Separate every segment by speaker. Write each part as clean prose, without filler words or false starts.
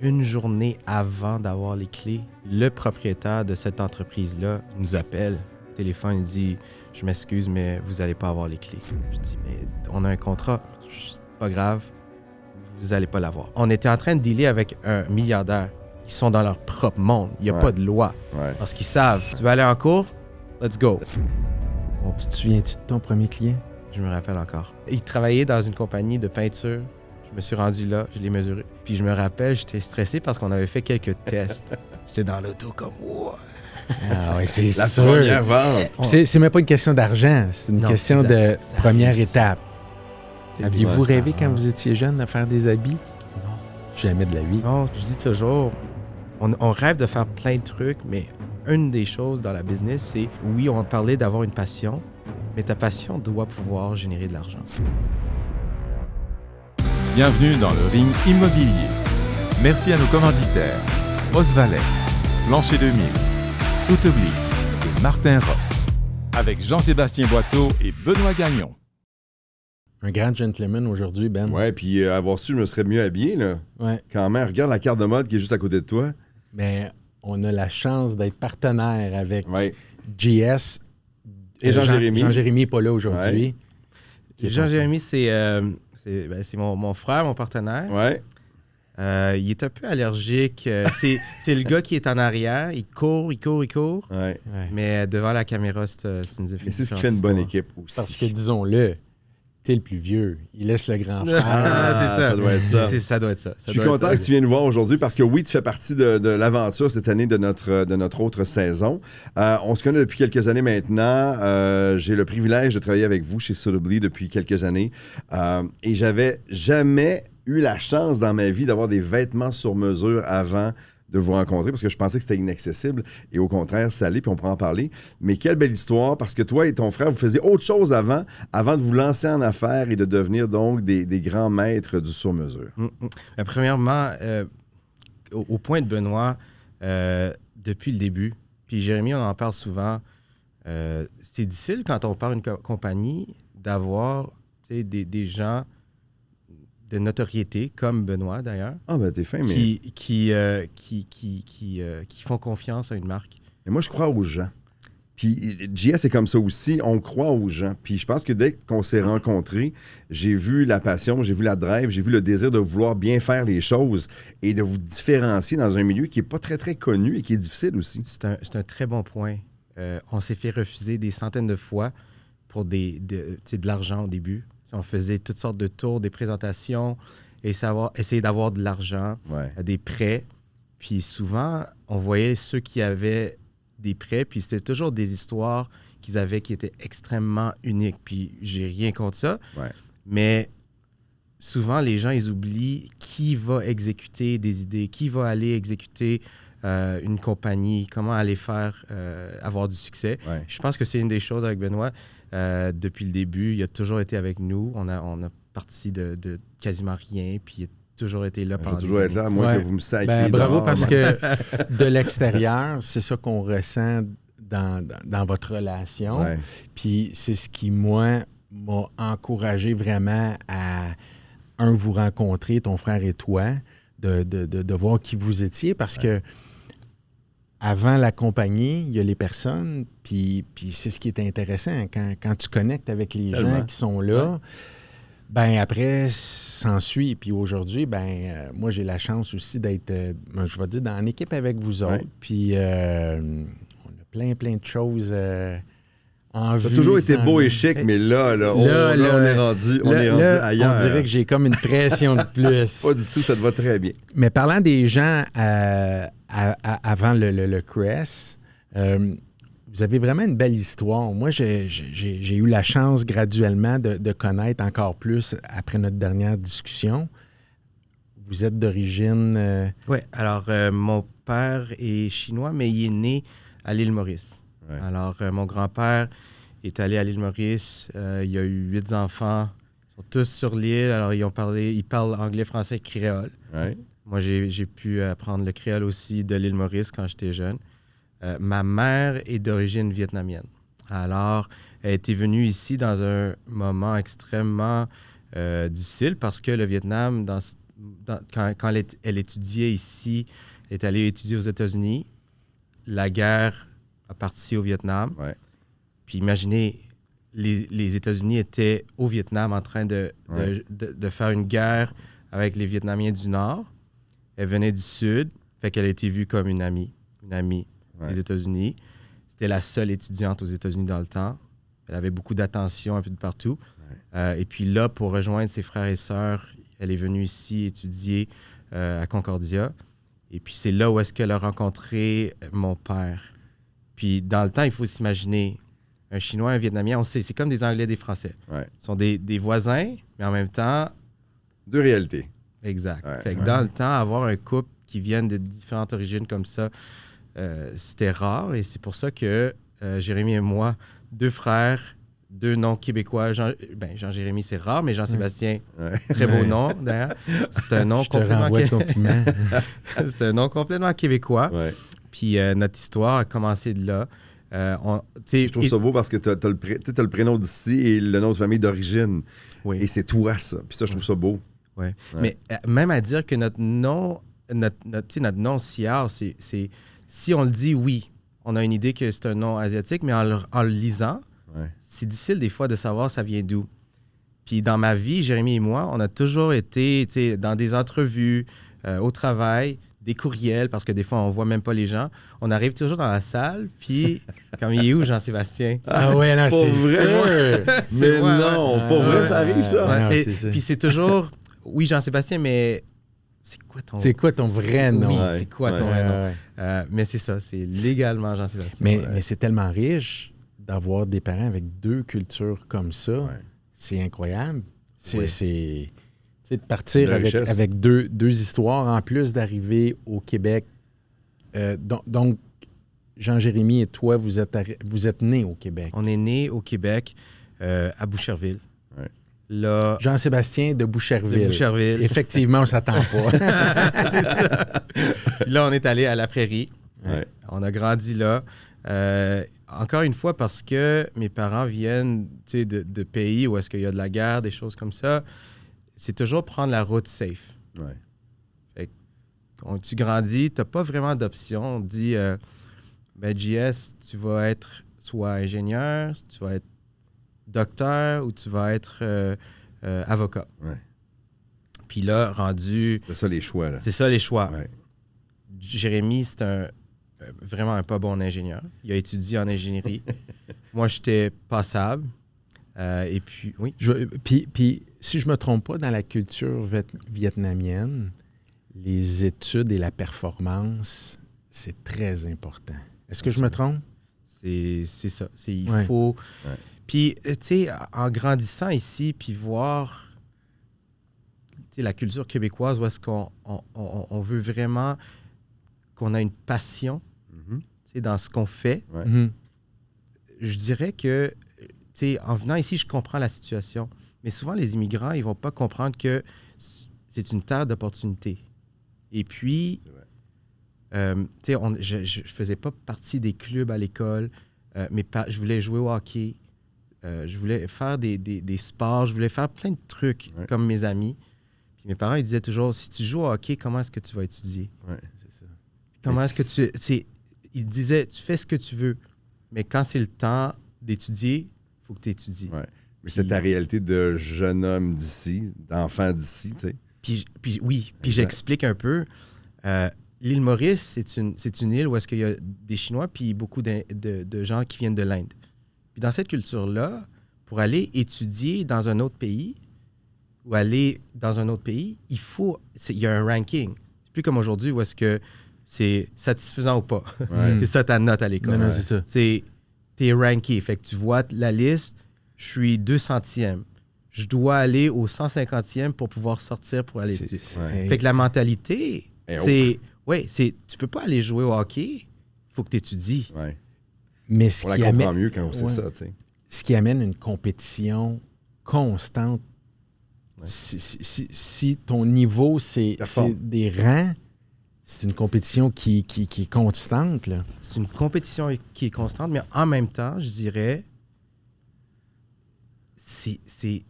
Speaker 1: une journée avant d'avoir les clés, le propriétaire de cette entreprise-là nous appelle. Au téléphone, il dit « Je m'excuse, mais vous n'allez pas avoir les clés. » Je dis « Mais on a un contrat. C'est pas grave. Vous n'allez pas l'avoir. » On était en train de dealer avec un milliardaire. Ils sont dans leur propre monde. Il n'y a pas de loi. Parce qu'ils savent. Tu veux aller en cours? Let's go.
Speaker 2: Tu te souviens-tu de ton premier client?
Speaker 1: Je me rappelle encore. Il travaillait dans une compagnie de peinture. Je me suis rendu là, je l'ai mesuré. Puis je me rappelle, j'étais stressé parce qu'on avait fait quelques tests. J'étais dans l'auto comme « Wow! »
Speaker 2: Ah oui, c'est
Speaker 3: La
Speaker 2: sûr.
Speaker 3: première vente.
Speaker 2: C'est même pas une question d'argent, c'est une question de première étape. Aviez-vous rêvé quand vous étiez jeune de faire des habits?
Speaker 1: Non.
Speaker 2: Jamais de la vie.
Speaker 1: Non, je dis toujours, on rêve de faire plein de trucs, mais une des choses dans la business, c'est, oui, on parlait d'avoir une passion, mais ta passion doit pouvoir générer de l'argent.
Speaker 4: Bienvenue dans le ring immobilier. Merci à nos commanditaires, Osvalet, Plancher 2000, Sotheby et Martin Ross. Avec Jean-Sébastien Boiteau et Benoît Gagnon.
Speaker 2: Un grand gentleman aujourd'hui, Ben.
Speaker 3: Ouais, puis avoir su, je me serais mieux habillé, là.
Speaker 2: Ouais.
Speaker 3: Quand même, regarde la carte de mode qui est juste à côté de toi.
Speaker 2: Mais on a la chance d'être partenaire avec JS.
Speaker 3: Et Jean-Jérémy.
Speaker 2: Jean-Jérémy n'est pas là aujourd'hui.
Speaker 1: Jean-Jérémy, c'est mon frère, mon partenaire.
Speaker 3: Ouais.
Speaker 1: Il est un peu allergique. C'est le gars qui est en arrière. Il court.
Speaker 3: Ouais.
Speaker 1: Mais devant la caméra, c'est une différence.
Speaker 3: Mais c'est ce qui fait une bonne équipe aussi.
Speaker 2: Parce que, disons-le, t'es le plus vieux. Il laisse le grand frère.
Speaker 1: C'est ça.
Speaker 3: Ça doit être ça.
Speaker 1: Ça doit être ça.
Speaker 3: Je suis content que tu viennes nous voir aujourd'hui parce que oui, tu fais partie de l'aventure cette année de notre autre saison. On se connaît depuis quelques années maintenant. J'ai le privilège de travailler avec vous chez Sotheby depuis quelques années. Et j'avais jamais eu la chance dans ma vie d'avoir des vêtements sur mesure avant de vous rencontrer parce que je pensais que c'était inaccessible et au contraire, ça l'est, puis on pourra en parler. Mais quelle belle histoire parce que toi et ton frère, vous faisiez autre chose avant de vous lancer en affaires et de devenir donc des grands maîtres du sur-mesure.
Speaker 1: Premièrement, au point de Benoît, depuis le début, puis Jérémy, on en parle souvent, c'est difficile quand on part une compagnie d'avoir des gens de notoriété, comme Benoît d'ailleurs,
Speaker 3: Ah ben t'es fin, mais...
Speaker 1: qui font confiance à une marque.
Speaker 3: Mais moi, je crois aux gens. Puis JS est comme ça aussi, on croit aux gens. Puis je pense que dès qu'on s'est rencontrés, j'ai vu la passion, j'ai vu la drive, j'ai vu le désir de vouloir bien faire les choses et de vous différencier dans un milieu qui n'est pas très, très connu et qui est difficile aussi.
Speaker 1: C'est un très bon point. On s'est fait refuser des centaines de fois pour de l'argent au début. On faisait toutes sortes de tours, des présentations, et essayer d'avoir de l'argent, des prêts. Puis souvent, on voyait ceux qui avaient des prêts, puis c'était toujours des histoires qu'ils avaient qui étaient extrêmement uniques. Puis j'ai rien contre ça, mais souvent, les gens, ils oublient qui va exécuter des idées, qui va aller exécuter une compagnie, comment aller faire avoir du succès. Je pense que c'est une des choses avec Benoît. Depuis le début, il a toujours été avec nous. On a parti de quasiment rien, puis il a toujours été là pendant des années.
Speaker 3: Je vais toujours être là, à moins que vous me sacriez.
Speaker 2: Bravo, parce que de l'extérieur, c'est ça qu'on ressent dans votre relation. Puis c'est ce qui, moi, m'a encouragé vraiment à, vous rencontrer, ton frère et toi, de voir qui vous étiez, parce que avant la compagnie, il y a les personnes, puis c'est ce qui est intéressant. Quand tu connectes avec les gens qui sont là, ben après, s'ensuit. Puis aujourd'hui, moi, j'ai la chance aussi d'être, je vais dire, dans l'équipe avec vous autres. Puis on a plein de choses en vue.
Speaker 3: Ça a toujours été beau et chic, mais là, on est rendu ailleurs.
Speaker 2: On dirait que j'ai comme une pression de plus.
Speaker 3: Pas du tout, ça te va très bien.
Speaker 2: Mais parlant des gens avant le Crest, vous avez vraiment une belle histoire. Moi, j'ai eu la chance graduellement de connaître encore plus après notre dernière discussion. Vous êtes d'origine...
Speaker 1: Oui, alors mon père est chinois, mais il est né à l'île Maurice. Alors, mon grand-père est allé à l'île Maurice. Il a eu 8 enfants. Ils sont tous sur l'île. Alors, ils parlent anglais, français, créole. Moi, j'ai pu apprendre le créole aussi de l'île Maurice quand j'étais jeune. Ma mère est d'origine vietnamienne. Alors, elle était venue ici dans un moment extrêmement difficile parce que le Vietnam, dans ce quand elle étudiait ici, elle est allée étudier aux États-Unis. La guerre a parti au Vietnam.
Speaker 3: Ouais.
Speaker 1: Puis imaginez, les États-Unis étaient au Vietnam en train de faire une guerre avec les Vietnamiens du Nord. Elle venait du Sud, fait qu'elle a été vue comme une amie des États-Unis. C'était la seule étudiante aux États-Unis dans le temps. Elle avait beaucoup d'attention un peu de partout. Ouais. Et puis là, pour rejoindre ses frères et sœurs, elle est venue ici étudier à Concordia. Et puis c'est là où est-ce qu'elle a rencontré mon père. Puis dans le temps, il faut s'imaginer, un Chinois, un Vietnamien, on sait, c'est comme des Anglais, des Français. Ouais. Ils sont des voisins, mais en même temps...
Speaker 3: Deux réalités.
Speaker 1: Exact. Ouais. Fait que dans le temps, avoir un couple qui vienne de différentes origines comme ça, c'était rare. Et c'est pour ça que Jérémy et moi, 2 frères, 2 noms québécois. Jean-Jérémy, c'est rare, mais Jean-Sébastien, très beau nom, d'ailleurs. C'est un nom c'est un nom complètement québécois. Ouais. Puis notre histoire a commencé de là.
Speaker 3: Je trouve ça beau parce que tu as le prénom d'ici et le nom de famille d'origine. Oui. Et c'est toi, ça. Puis ça, je trouve ça beau.
Speaker 1: Oui. Ouais. Mais même à dire que notre nom Siar, c'est si on le dit, oui, on a une idée que c'est un nom asiatique, mais en le lisant, c'est difficile des fois de savoir ça vient d'où. Puis dans ma vie, Jérémy et moi, on a toujours été dans des entrevues, au travail, des courriels, parce que des fois, on voit même pas les gens. On arrive toujours dans la salle, puis comme il est où, Jean-Sébastien?
Speaker 2: Ah ouais, non, c'est vrai.
Speaker 3: Mais non, pour vrai, ça arrive, ça.
Speaker 1: Puis c'est toujours, oui, Jean-Sébastien, mais c'est quoi ton
Speaker 2: vrai nom?
Speaker 1: Oui, c'est quoi ton vrai nom? Mais c'est ça, c'est légalement Jean-Sébastien.
Speaker 2: Mais c'est tellement riche d'avoir des parents avec 2 cultures comme ça. Ouais. C'est incroyable. C'est de partir avec deux histoires, en plus d'arriver au Québec. Donc, Jean-Jérémy et toi, vous êtes nés au Québec.
Speaker 1: On est nés au Québec, à Boucherville. Ouais. Là,
Speaker 2: Jean-Sébastien de Boucherville.
Speaker 1: De Boucherville.
Speaker 2: Effectivement, on ne s'attend pas.
Speaker 1: C'est ça. Là, on est allé à la Prairie. Ouais. On a grandi là. Encore une fois, parce que mes parents viennent de pays où est-ce qu'il y a de la guerre, des choses comme ça. C'est toujours prendre la route safe. Ouais. Fait que, quand tu grandis, tu n'as pas vraiment d'option. On te dit, JS, tu vas être soit ingénieur, tu vas être docteur ou tu vas être avocat. Ouais. Puis là, rendu...
Speaker 3: C'est ça les choix, là.
Speaker 1: C'est ça les choix. Ouais. Jérémy, c'est vraiment un pas bon ingénieur. Il a étudié en ingénierie. Moi, j'étais passable. Et puis, oui.
Speaker 2: Puis, si je ne me trompe pas, dans la culture vietnamienne, les études et la performance, c'est très important. Est-ce que je me trompe?
Speaker 1: C'est ça. Il faut... Ouais. Puis, tu sais, en grandissant ici, puis voir la culture québécoise, où est-ce qu'on veut vraiment qu'on a une passion dans ce qu'on fait, je dirais que, en venant ici, je comprends la situation. Mais souvent, les immigrants, ils ne vont pas comprendre que c'est une terre d'opportunité. Et puis, je ne faisais pas partie des clubs à l'école, mais je voulais jouer au hockey, je voulais faire des sports, je voulais faire plein de trucs comme mes amis. Puis mes parents, ils disaient toujours, si tu joues au hockey, comment est-ce que tu vas étudier? Oui, c'est ça. Comment est-ce que tu... Ils disaient, tu fais ce que tu veux, mais quand c'est le temps d'étudier, il faut que tu étudies. Ouais.
Speaker 3: Mais c'était ta réalité de jeune homme d'ici, d'enfant d'ici, tu sais.
Speaker 1: Puis j'explique un peu. L'île Maurice, c'est une île où est-ce qu'il y a des Chinois puis beaucoup de gens qui viennent de l'Inde. Puis dans cette culture-là, pour aller étudier dans un autre pays ou aller dans un autre pays, il y a un ranking. C'est plus comme aujourd'hui où est-ce que c'est satisfaisant ou pas. Ouais. C'est ça ta note à l'école.
Speaker 2: Non, c'est ça.
Speaker 1: T'es ranké. Fait que tu vois la liste, je suis 200e. Je dois aller au 150e pour pouvoir sortir pour aller étudier. Fait que la mentalité, tu peux pas aller jouer au hockey, il faut que tu étudies. Ouais.
Speaker 2: Mais
Speaker 3: on la comprend mieux quand on sait ça. T'sais.
Speaker 2: Ce qui amène une compétition constante. Ouais. Si ton niveau, c'est des rangs, c'est une compétition qui est constante. Là.
Speaker 1: C'est une compétition qui est constante, mais en même temps, je dirais,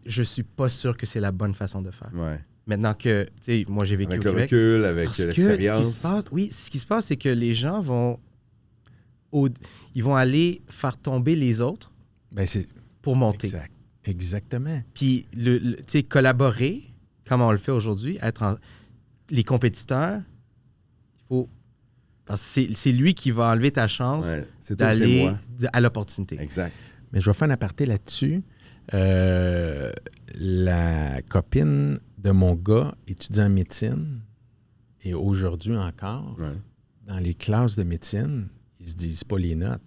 Speaker 1: je suis pas sûr que c'est la bonne façon de faire. Ouais. Maintenant que, tu sais, moi, j'ai vécu
Speaker 3: Avec
Speaker 1: au
Speaker 3: le
Speaker 1: Québec.
Speaker 3: recul, avec
Speaker 1: Parce que
Speaker 3: l'expérience.
Speaker 1: ce qui se passe, c'est que les gens ils vont aller faire tomber les autres
Speaker 2: Ben, c'est
Speaker 1: pour monter.
Speaker 2: Exactement.
Speaker 1: Puis, tu sais, collaborer, comme on le fait aujourd'hui, les compétiteurs, il faut... Parce que c'est lui qui va enlever ta chance
Speaker 3: Ouais, c'est toi, c'est
Speaker 1: d'aller
Speaker 3: moi.
Speaker 1: à l'opportunité.
Speaker 3: Exact.
Speaker 2: Mais je vais faire un aparté là-dessus. La copine de mon gars étudie en médecine et aujourd'hui encore,
Speaker 3: Ouais.
Speaker 2: dans les classes de médecine, ils se disent pas les notes.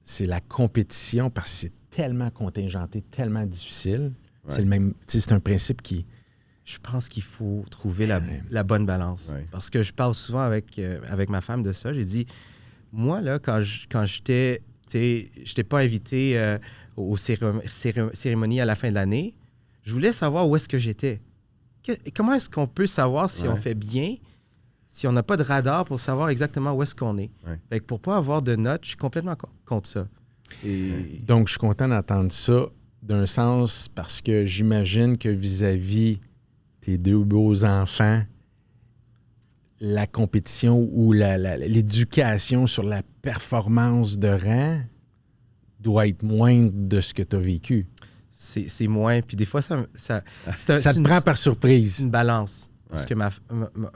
Speaker 2: C'est la compétition parce que c'est tellement contingenté, tellement difficile.
Speaker 3: Ouais.
Speaker 2: C'est le même. Tu sais, c'est un principe qui.
Speaker 1: Je pense qu'il faut trouver la bonne balance.
Speaker 3: Ouais.
Speaker 1: Parce que je parle souvent avec ma femme de ça. J'ai dit, moi, là, quand j'étais... Tu sais, je n'étais pas invité aux cérémonies à la fin de l'année. Je voulais savoir où est-ce que j'étais. Comment est-ce qu'on peut savoir si on fait bien, si on n'a pas de radar pour savoir exactement où est-ce qu'on est?
Speaker 3: Ouais.
Speaker 1: Fait que pour ne pas avoir de notes, je suis complètement contre ça. Et...
Speaker 2: Donc, je suis content d'entendre ça d'un sens parce que j'imagine que vis-à-vis tes deux beaux enfants, la compétition ou l'éducation sur la performance de rang doit être moindre de ce que tu as vécu.
Speaker 1: C'est moins. Puis des fois, ça
Speaker 2: te prend par surprise.
Speaker 1: C'est une balance. Parce
Speaker 3: Ouais.
Speaker 1: que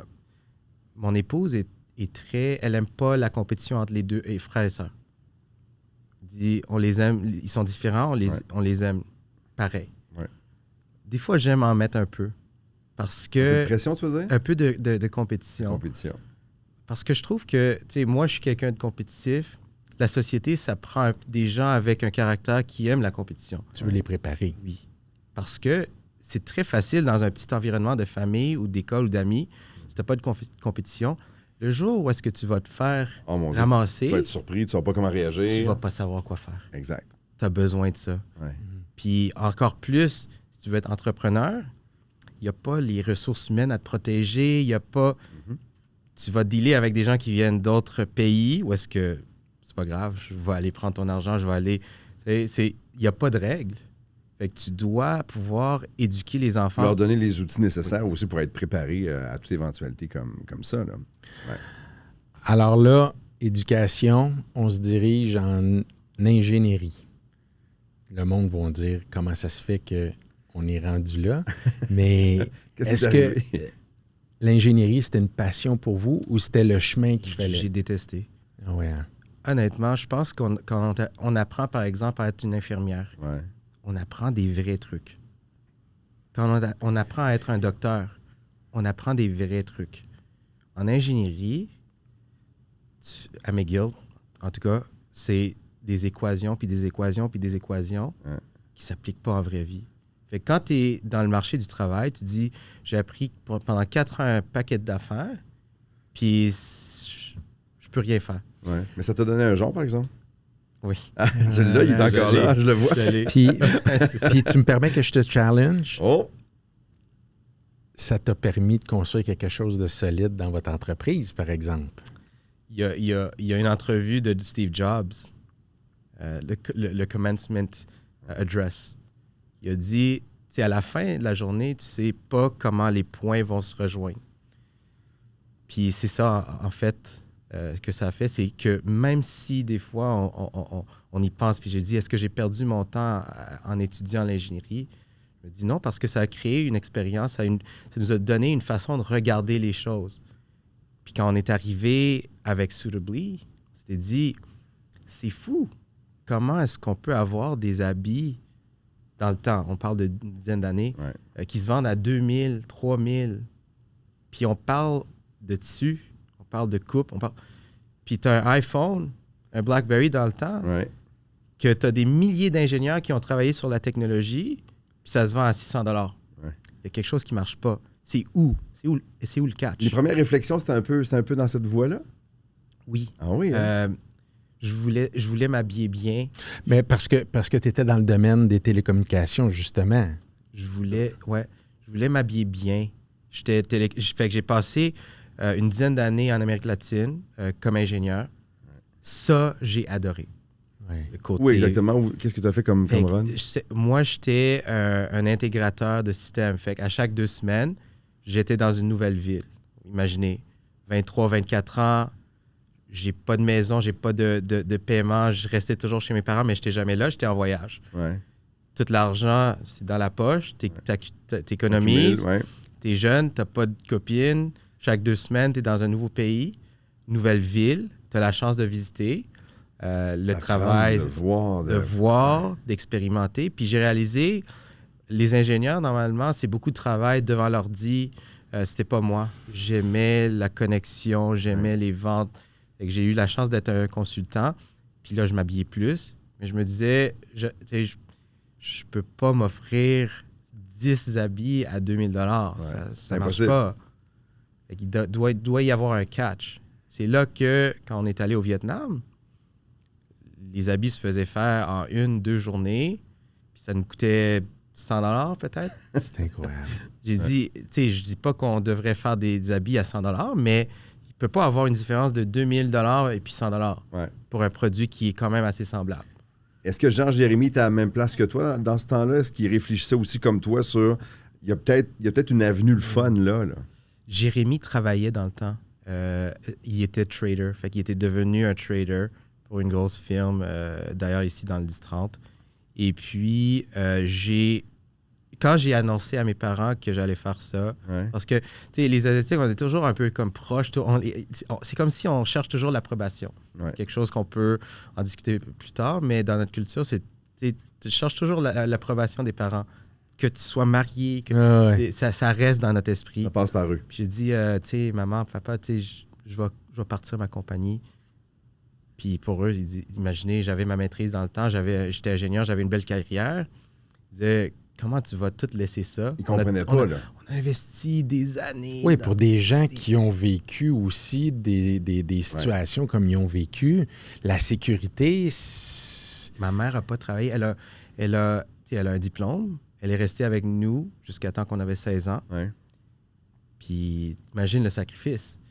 Speaker 1: mon épouse est très... Elle n'aime pas la compétition entre les deux frères et sœurs. Elle dit, on les aime, ils sont différents, on les aime pareil.
Speaker 3: Ouais.
Speaker 1: Des fois, j'aime en mettre un peu. Parce
Speaker 3: Un peu
Speaker 1: que...
Speaker 3: de pression, tu veux dire?
Speaker 1: Un peu de compétition.
Speaker 3: Compétition.
Speaker 1: Parce que je trouve que, tu sais, moi, je suis quelqu'un de compétitif. La société, ça prend des gens avec un caractère qui aiment la compétition.
Speaker 2: Tu veux les préparer.
Speaker 1: Oui. Parce que c'est très facile dans un petit environnement de famille ou d'école ou d'amis, si tu n'as pas de compétition, le jour où est-ce que tu vas te faire
Speaker 3: Oh mon Dieu.
Speaker 1: ramasser,
Speaker 3: Tu vas être surpris, tu ne sauras pas comment réagir.
Speaker 1: tu ne vas pas savoir quoi faire.
Speaker 3: Exact.
Speaker 1: Tu as besoin de ça.
Speaker 3: Ouais.
Speaker 1: Puis encore plus, si tu veux être entrepreneur, il n'y a pas les ressources humaines à te protéger, il n'y a pas... Tu vas dealer avec des gens qui viennent d'autres pays où est-ce que c'est pas grave, je vais aller prendre ton argent, je vais aller... Il n'y a pas de règles. Fait que tu dois pouvoir éduquer les enfants.
Speaker 3: Leur donner les outils nécessaires aussi pour être préparés à toute éventualité comme ça. Là. Ouais.
Speaker 2: Alors là, éducation, on se dirige en ingénierie. Le monde va dire comment ça se fait qu'on est rendu là. Mais est-ce que l'ingénierie, c'était une passion pour vous ou c'était le chemin qu'il fallait?
Speaker 1: J'ai détesté.
Speaker 2: Ah ouais, hein?
Speaker 1: Honnêtement, je pense qu'on apprend, par exemple, à être une infirmière.
Speaker 3: Ouais.
Speaker 1: On apprend des vrais trucs. Quand on apprend à être un docteur, on apprend des vrais trucs. En ingénierie, à McGill, en tout cas, c'est des équations, puis des équations, puis des équations qui ne s'appliquent pas en vraie vie. Fait que quand tu es dans le marché du travail, tu dis, j'ai appris pendant 4 ans un paquet d'affaires, puis je peux rien faire.
Speaker 3: Ouais. Mais ça t'a donné un genre, par exemple?
Speaker 1: Oui.
Speaker 3: Ah, celui-là, il est encore là, je le vois.
Speaker 2: Puis tu me permets que je te challenge?
Speaker 3: Oh!
Speaker 2: Ça t'a permis de construire quelque chose de solide dans votre entreprise, par exemple?
Speaker 1: Il y a une entrevue de Steve Jobs, le commencement address. Il a dit, tu sais, à la fin de la journée, tu sais pas comment les points vont se rejoindre. Puis c'est ça, en fait, que ça fait, c'est que même si des fois, on y pense, puis j'ai dit, est-ce que j'ai perdu mon temps en étudiant l'ingénierie? Je me dis non, parce que ça a créé une expérience, ça nous a donné une façon de regarder les choses. Puis quand on est arrivé avec Suitably, on s'était dit, c'est fou. Comment est-ce qu'on peut avoir des habits dans le temps, on parle d'une dizaine d'années, qui se vendent à 2000, 3000. Puis on parle de tissu, on parle de coupe, puis tu as un iPhone, un BlackBerry dans le temps, que tu as des milliers d'ingénieurs qui ont travaillé sur la technologie, puis ça se vend à 600 $. Il y a quelque chose qui ne marche pas. C'est où? C'est où le catch?
Speaker 3: Les premières réflexions, c'était un peu dans cette voie-là?
Speaker 1: Oui.
Speaker 3: Ah oui? Hein?
Speaker 1: Je voulais m'habiller bien.
Speaker 2: Mais parce que tu étais dans le domaine des télécommunications, justement.
Speaker 1: Je voulais m'habiller bien. Fait que j'ai passé une dizaine d'années en Amérique latine comme ingénieur. Ça, j'ai adoré.
Speaker 2: Ouais.
Speaker 1: le côté...
Speaker 3: Oui, exactement. Qu'est-ce que tu as fait comme run?
Speaker 1: Moi, j'étais un intégrateur de système. Fait qu'à chaque 2 semaines, j'étais dans une nouvelle ville. Imaginez, 23, 24 ans, j'ai pas de maison, j'ai pas de paiement. Je restais toujours chez mes parents, mais j'étais jamais là, j'étais en voyage.
Speaker 3: Ouais.
Speaker 1: Tout l'argent, c'est dans la poche, t'économises, t'es jeune, t'as pas de copine. Chaque 2 semaines, t'es dans un nouveau pays, nouvelle ville, t'as la chance de visiter. Le travail, de voir, d'expérimenter. Puis j'ai réalisé, les ingénieurs, normalement, c'est beaucoup de travail devant l'ordi. C'était pas moi. J'aimais la connexion, j'aimais les ventes. Fait que j'ai eu la chance d'être un consultant. Puis là, je m'habillais plus. Mais je me disais, je peux pas m'offrir 10 habits à 2000 $. Ça marche pas. Fait qu'il doit y avoir un catch. C'est là que, quand on est allé au Vietnam, les habits se faisaient faire en 1-2 journées, puis ça nous coûtait 100 $ peut-être.
Speaker 2: C'est incroyable.
Speaker 1: J'ai dit, tu sais, je dis pas qu'on devrait faire des habits à 100 $, mais il peut pas avoir une différence de 2000 $ et puis 100 $ pour un produit qui est quand même assez semblable.
Speaker 3: Est-ce que Jean-Jérémy était à la même place que toi dans ce temps-là? Est-ce qu'il réfléchissait aussi comme toi sur... Il y a peut-être une avenue le fun là.
Speaker 1: Jérémy travaillait dans le temps. Il était trader. Fait qu'il était devenu un trader pour une grosse firme, d'ailleurs ici dans le 10-30. Et puis, quand j'ai annoncé à mes parents que j'allais faire ça, parce que, tu sais, les Asiatiques, on est toujours un peu comme proches. C'est comme si on cherche toujours l'approbation. Quelque chose qu'on peut en discuter plus tard, mais dans notre culture, tu cherches toujours l'approbation des parents. Que tu sois marié, que ça reste dans notre esprit.
Speaker 3: Ça passe par eux.
Speaker 1: Puis j'ai dit, tu sais, maman, papa, tu sais, je vais partir ma compagnie. Puis pour eux, imaginez, j'avais ma maîtrise dans le temps, j'étais ingénieur, j'avais une belle carrière. Ils disaient, comment tu vas tout laisser ça?
Speaker 3: Ils ne comprenaient pas, là.
Speaker 1: On a investi des années.
Speaker 2: Oui, pour des gens qui ont vécu aussi des situations comme ils ont vécu, la sécurité...
Speaker 1: Ma mère n'a pas travaillé. Elle a un diplôme. Elle est restée avec nous jusqu'à temps qu'on avait 16 ans. Puis imagine le sacrifice.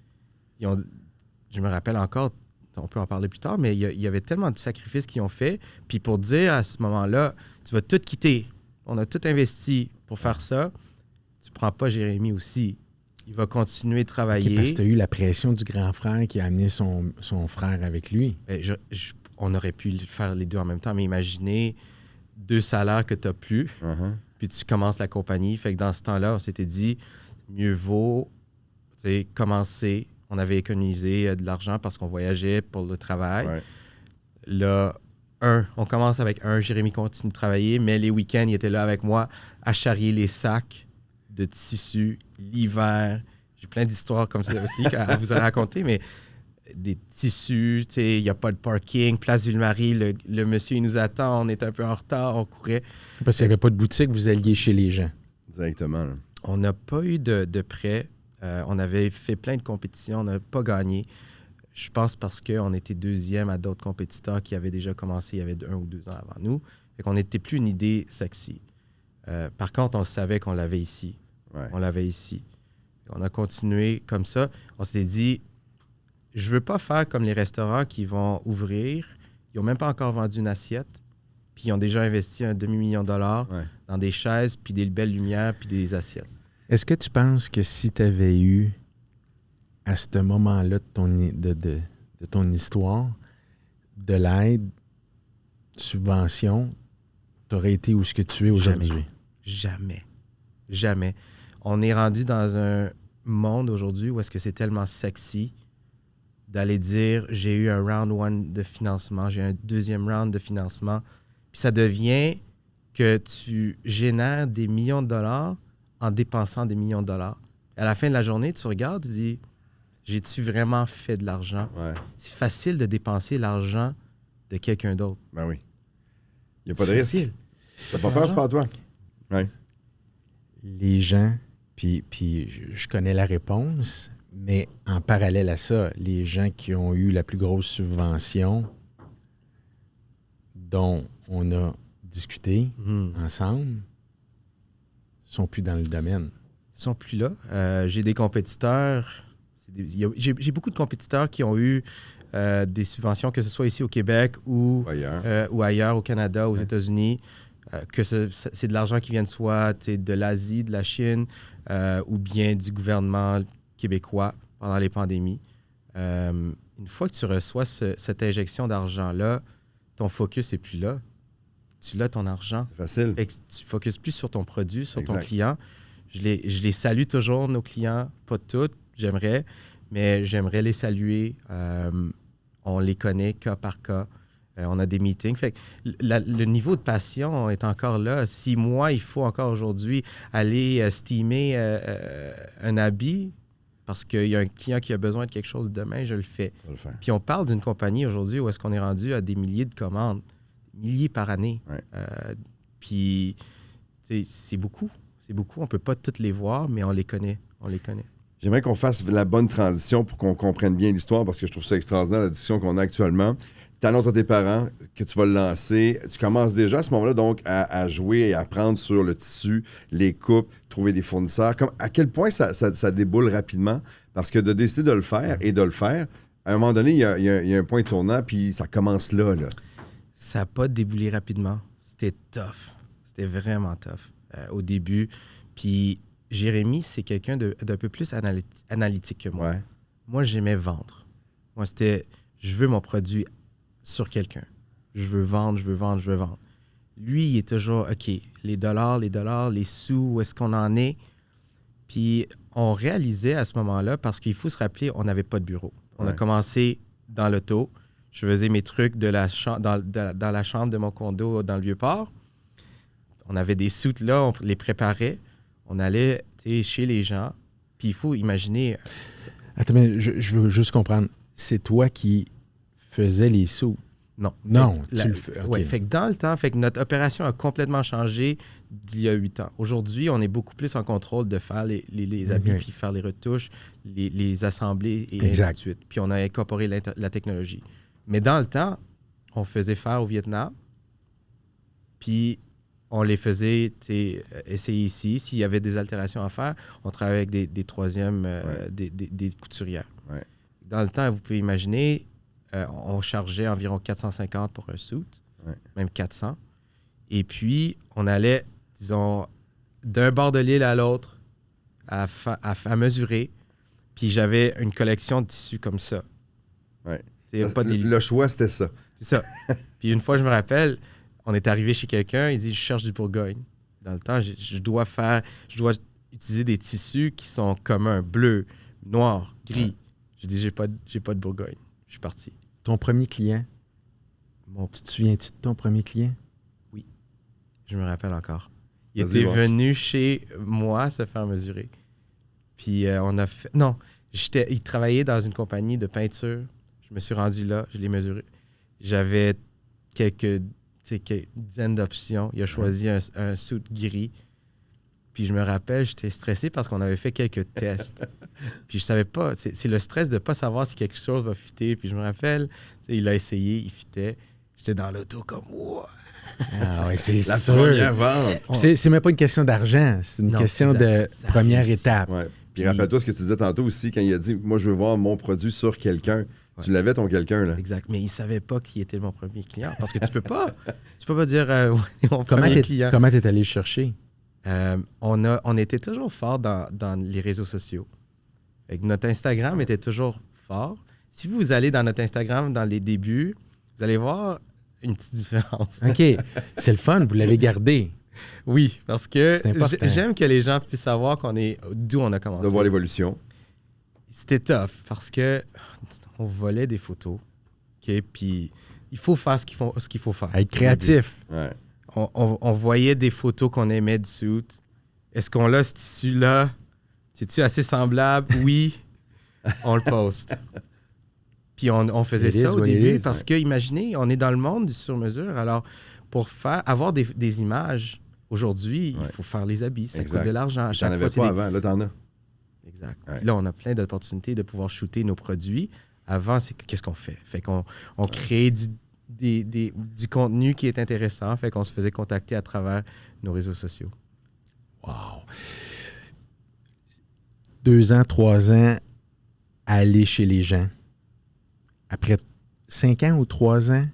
Speaker 1: Je me rappelle encore, on peut en parler plus tard, mais il y avait tellement de sacrifices qu'ils ont fait. Puis pour dire à ce moment-là, tu vas tout quitter. On a tout investi pour faire ça. Tu prends pas Jérémy aussi. Il va continuer de travailler.
Speaker 2: Okay, parce que tu as eu la pression du grand frère qui a amené son frère avec lui.
Speaker 1: On aurait pu faire les deux en même temps, mais imaginez 2 salaires que tu n'as plus, puis tu commences la compagnie. Fait que dans ce temps-là, on s'était dit, mieux vaut commencer. On avait économisé de l'argent parce qu'on voyageait pour le travail. Là, on commence avec Jérémy continue de travailler, mais les week-ends, il était là avec moi à charrier les sacs de tissu l'hiver. J'ai plein d'histoires comme ça aussi à vous raconter, mais des tissus, il n'y a pas de parking, Place Ville-Marie, le monsieur, il nous attend, on est un peu en retard, on courait.
Speaker 2: Parce qu'il n'y avait pas de boutique, vous alliez chez les gens.
Speaker 3: Directement. Là.
Speaker 1: On n'a pas eu de prêt. On avait fait plein de compétitions, on n'a pas gagné. Je pense parce qu'on était deuxième à d'autres compétiteurs qui avaient déjà commencé il y avait 1 ou 2 ans avant nous. Fait qu'on n'était plus une idée sexy. Par contre, on savait qu'on l'avait ici. On l'avait ici. On a continué comme ça. On s'était dit, je veux pas faire comme les restaurants qui vont ouvrir. Ils n'ont même pas encore vendu une assiette. Puis ils ont déjà investi $1 demi-million dans des chaises, puis des belles lumières, puis des assiettes.
Speaker 2: Est-ce que tu penses que si tu avais eu, à ce moment-là de ton histoire, de l'aide, subvention, tu aurais été où ce que tu es aujourd'hui?
Speaker 1: Jamais. On est rendu dans un monde aujourd'hui où est-ce que c'est tellement sexy d'aller dire j'ai eu un round 1 de financement, j'ai un 2e round de financement. Puis ça devient que tu génères des millions de dollars en dépensant des millions de dollars. À la fin de la journée, tu regardes, tu dis j'ai-tu vraiment fait de l'argent? C'est facile de dépenser l'argent de quelqu'un d'autre.
Speaker 3: Ben oui. Il n'y a pas de risque. T'as pas peur, c'est pas à toi.
Speaker 2: Les gens, puis je connais la réponse, mais en parallèle à ça, les gens qui ont eu la plus grosse subvention dont on a discuté ensemble sont plus dans le domaine.
Speaker 1: Ils sont plus là. J'ai des compétiteurs. J'ai beaucoup de compétiteurs qui ont eu des subventions, que ce soit ici au Québec ou ailleurs, au Canada, aux États-Unis, que c'est de l'argent qui vient de soit de l'Asie, de la Chine ou bien du gouvernement québécois pendant les pandémies. Une fois que tu reçois cette injection d'argent-là, ton focus n'est plus là. Tu l'as, ton argent.
Speaker 3: C'est facile.
Speaker 1: Et tu ne focuses plus sur ton produit, sur ton client. Je les salue toujours, nos clients. Pas toutes, j'aimerais, mais j'aimerais les saluer. On les connaît cas par cas. On a des meetings. Fait que le niveau de passion est encore là. Si moi, il faut encore aujourd'hui aller steamer un habit parce qu'il y a un client qui a besoin de quelque chose demain, je le fais. Puis on parle d'une compagnie aujourd'hui où est-ce qu'on est rendu à des milliers de commandes, milliers par année.
Speaker 3: Ouais.
Speaker 1: Puis c'est beaucoup. C'est beaucoup. On ne peut pas toutes les voir, mais on les connaît. On les connaît.
Speaker 3: J'aimerais qu'on fasse la bonne transition pour qu'on comprenne bien l'histoire parce que je trouve ça extraordinaire, la discussion qu'on a actuellement. Tu annonces à tes parents que tu vas le lancer. Tu commences déjà à ce moment-là donc à jouer et à apprendre sur le tissu, les coupes, trouver des fournisseurs. À quel point ça déboule rapidement? Parce que de décider de le faire et de le faire, à un moment donné, il y a un point tournant puis ça commence là.
Speaker 1: Ça n'a pas déboulé rapidement. C'était tough. C'était vraiment tough au début. Puis Jérémy, c'est quelqu'un d'un peu plus analytique que moi.
Speaker 3: Ouais.
Speaker 1: Moi, j'aimais vendre. Moi, c'était je veux mon produit sur quelqu'un. Je veux vendre, je veux vendre, je veux vendre. Lui, il est toujours, OK, les dollars, les sous, où est-ce qu'on en est? Puis on réalisait à ce moment-là, parce qu'il faut se rappeler, on n'avait pas de bureau. On a commencé dans l'auto. Je faisais mes trucs dans la chambre de mon condo dans le Vieux-Port. On avait des soutes là, on les préparait. On allait chez les gens. Puis il faut imaginer...
Speaker 2: Attends, mais je veux juste comprendre. C'est toi qui faisais les sous?
Speaker 1: Non.
Speaker 2: Tu le fais. Okay.
Speaker 1: Oui, fait que dans le temps, notre opération a complètement changé d'il y a 8 ans. Aujourd'hui, on est beaucoup plus en contrôle de faire les habits, puis faire les retouches, les assembler et ainsi de suite. Puis on a incorporé la technologie. Mais dans le temps, on faisait faire au Vietnam, puis on les faisait essayer ici. S'il y avait des altérations à faire, on travaillait avec des troisièmes, des couturières.
Speaker 3: Ouais.
Speaker 1: Dans le temps, vous pouvez imaginer, on chargeait environ 450 pour un suit, même 400. Et puis, on allait, disons, d'un bord de l'île à l'autre à mesurer. Puis j'avais une collection de tissus comme ça.
Speaker 3: Ouais.
Speaker 1: Le
Speaker 3: choix, c'était ça.
Speaker 1: C'est ça. Puis une fois, je me rappelle, on est arrivé chez quelqu'un, il dit « Je cherche du Bourgogne ». Dans le temps, je dois utiliser des tissus qui sont communs, bleu, noir, gris. Ouais. J'ai dit « J'ai pas de Bourgogne ». Je suis parti.
Speaker 2: Ton premier client? Tu te souviens-tu de ton premier client?
Speaker 1: Oui. Je me rappelle encore. Il était venu chez moi se faire mesurer. Puis on a fait... Non, il travaillait dans une compagnie de peinture. Je me suis rendu là, je l'ai mesuré. J'avais quelques dizaines d'options. Il a choisi un suit gris. Puis je me rappelle, j'étais stressé parce qu'on avait fait quelques tests. Puis je savais pas, c'est le stress de ne pas savoir si quelque chose va fitter. Puis je me rappelle, il a essayé, il fitait. J'étais dans l'auto comme wow.
Speaker 2: Ah ouais, c'est
Speaker 3: la
Speaker 2: sûr.
Speaker 3: Première vente.
Speaker 2: C'est même pas une question d'argent, c'est une question de première étape.
Speaker 3: Ouais. Puis rappelle-toi ce que tu disais tantôt aussi quand il a dit moi je veux voir mon produit sur quelqu'un. Ouais. Tu l'avais ton quelqu'un là.
Speaker 1: Exact, mais il savait pas qui était mon premier client parce que tu peux pas dire mon premier client.
Speaker 2: Comment t'es allé le chercher?
Speaker 1: On était toujours fort dans les réseaux sociaux. Notre Instagram était toujours fort. Si vous allez dans notre Instagram dans les débuts, vous allez voir une petite différence.
Speaker 2: OK. C'est le fun, vous l'avez gardé.
Speaker 1: Oui, parce que j'aime que les gens puissent savoir d'où on a commencé.
Speaker 3: De voir l'évolution.
Speaker 1: C'était tough parce que on volait des photos. OK? Puis il faut faire ce qu'il faut faire.
Speaker 2: Être créatif.
Speaker 3: Ouais.
Speaker 1: On voyait des photos qu'on aimait du suit. Est-ce qu'on l'a, ce tissu-là? C'est-tu assez semblable? Oui. On le poste. Puis on faisait ça au début parce que, imaginez, on est dans le monde du sur-mesure. Alors, pour avoir des images, aujourd'hui, il faut faire les habits. Ça coûte de l'argent. À chaque fois,
Speaker 3: pas avant. Là, t'en as.
Speaker 1: Exact. Ouais. Là, on a plein d'opportunités de pouvoir shooter nos produits. Avant, qu'est-ce qu'on fait? Fait qu'on crée du contenu qui est intéressant. Fait qu'on se faisait contacter à travers nos réseaux sociaux.
Speaker 2: Wow! 2 ans, 3 ans, aller chez les gens, après 5 ans ou 3 ans,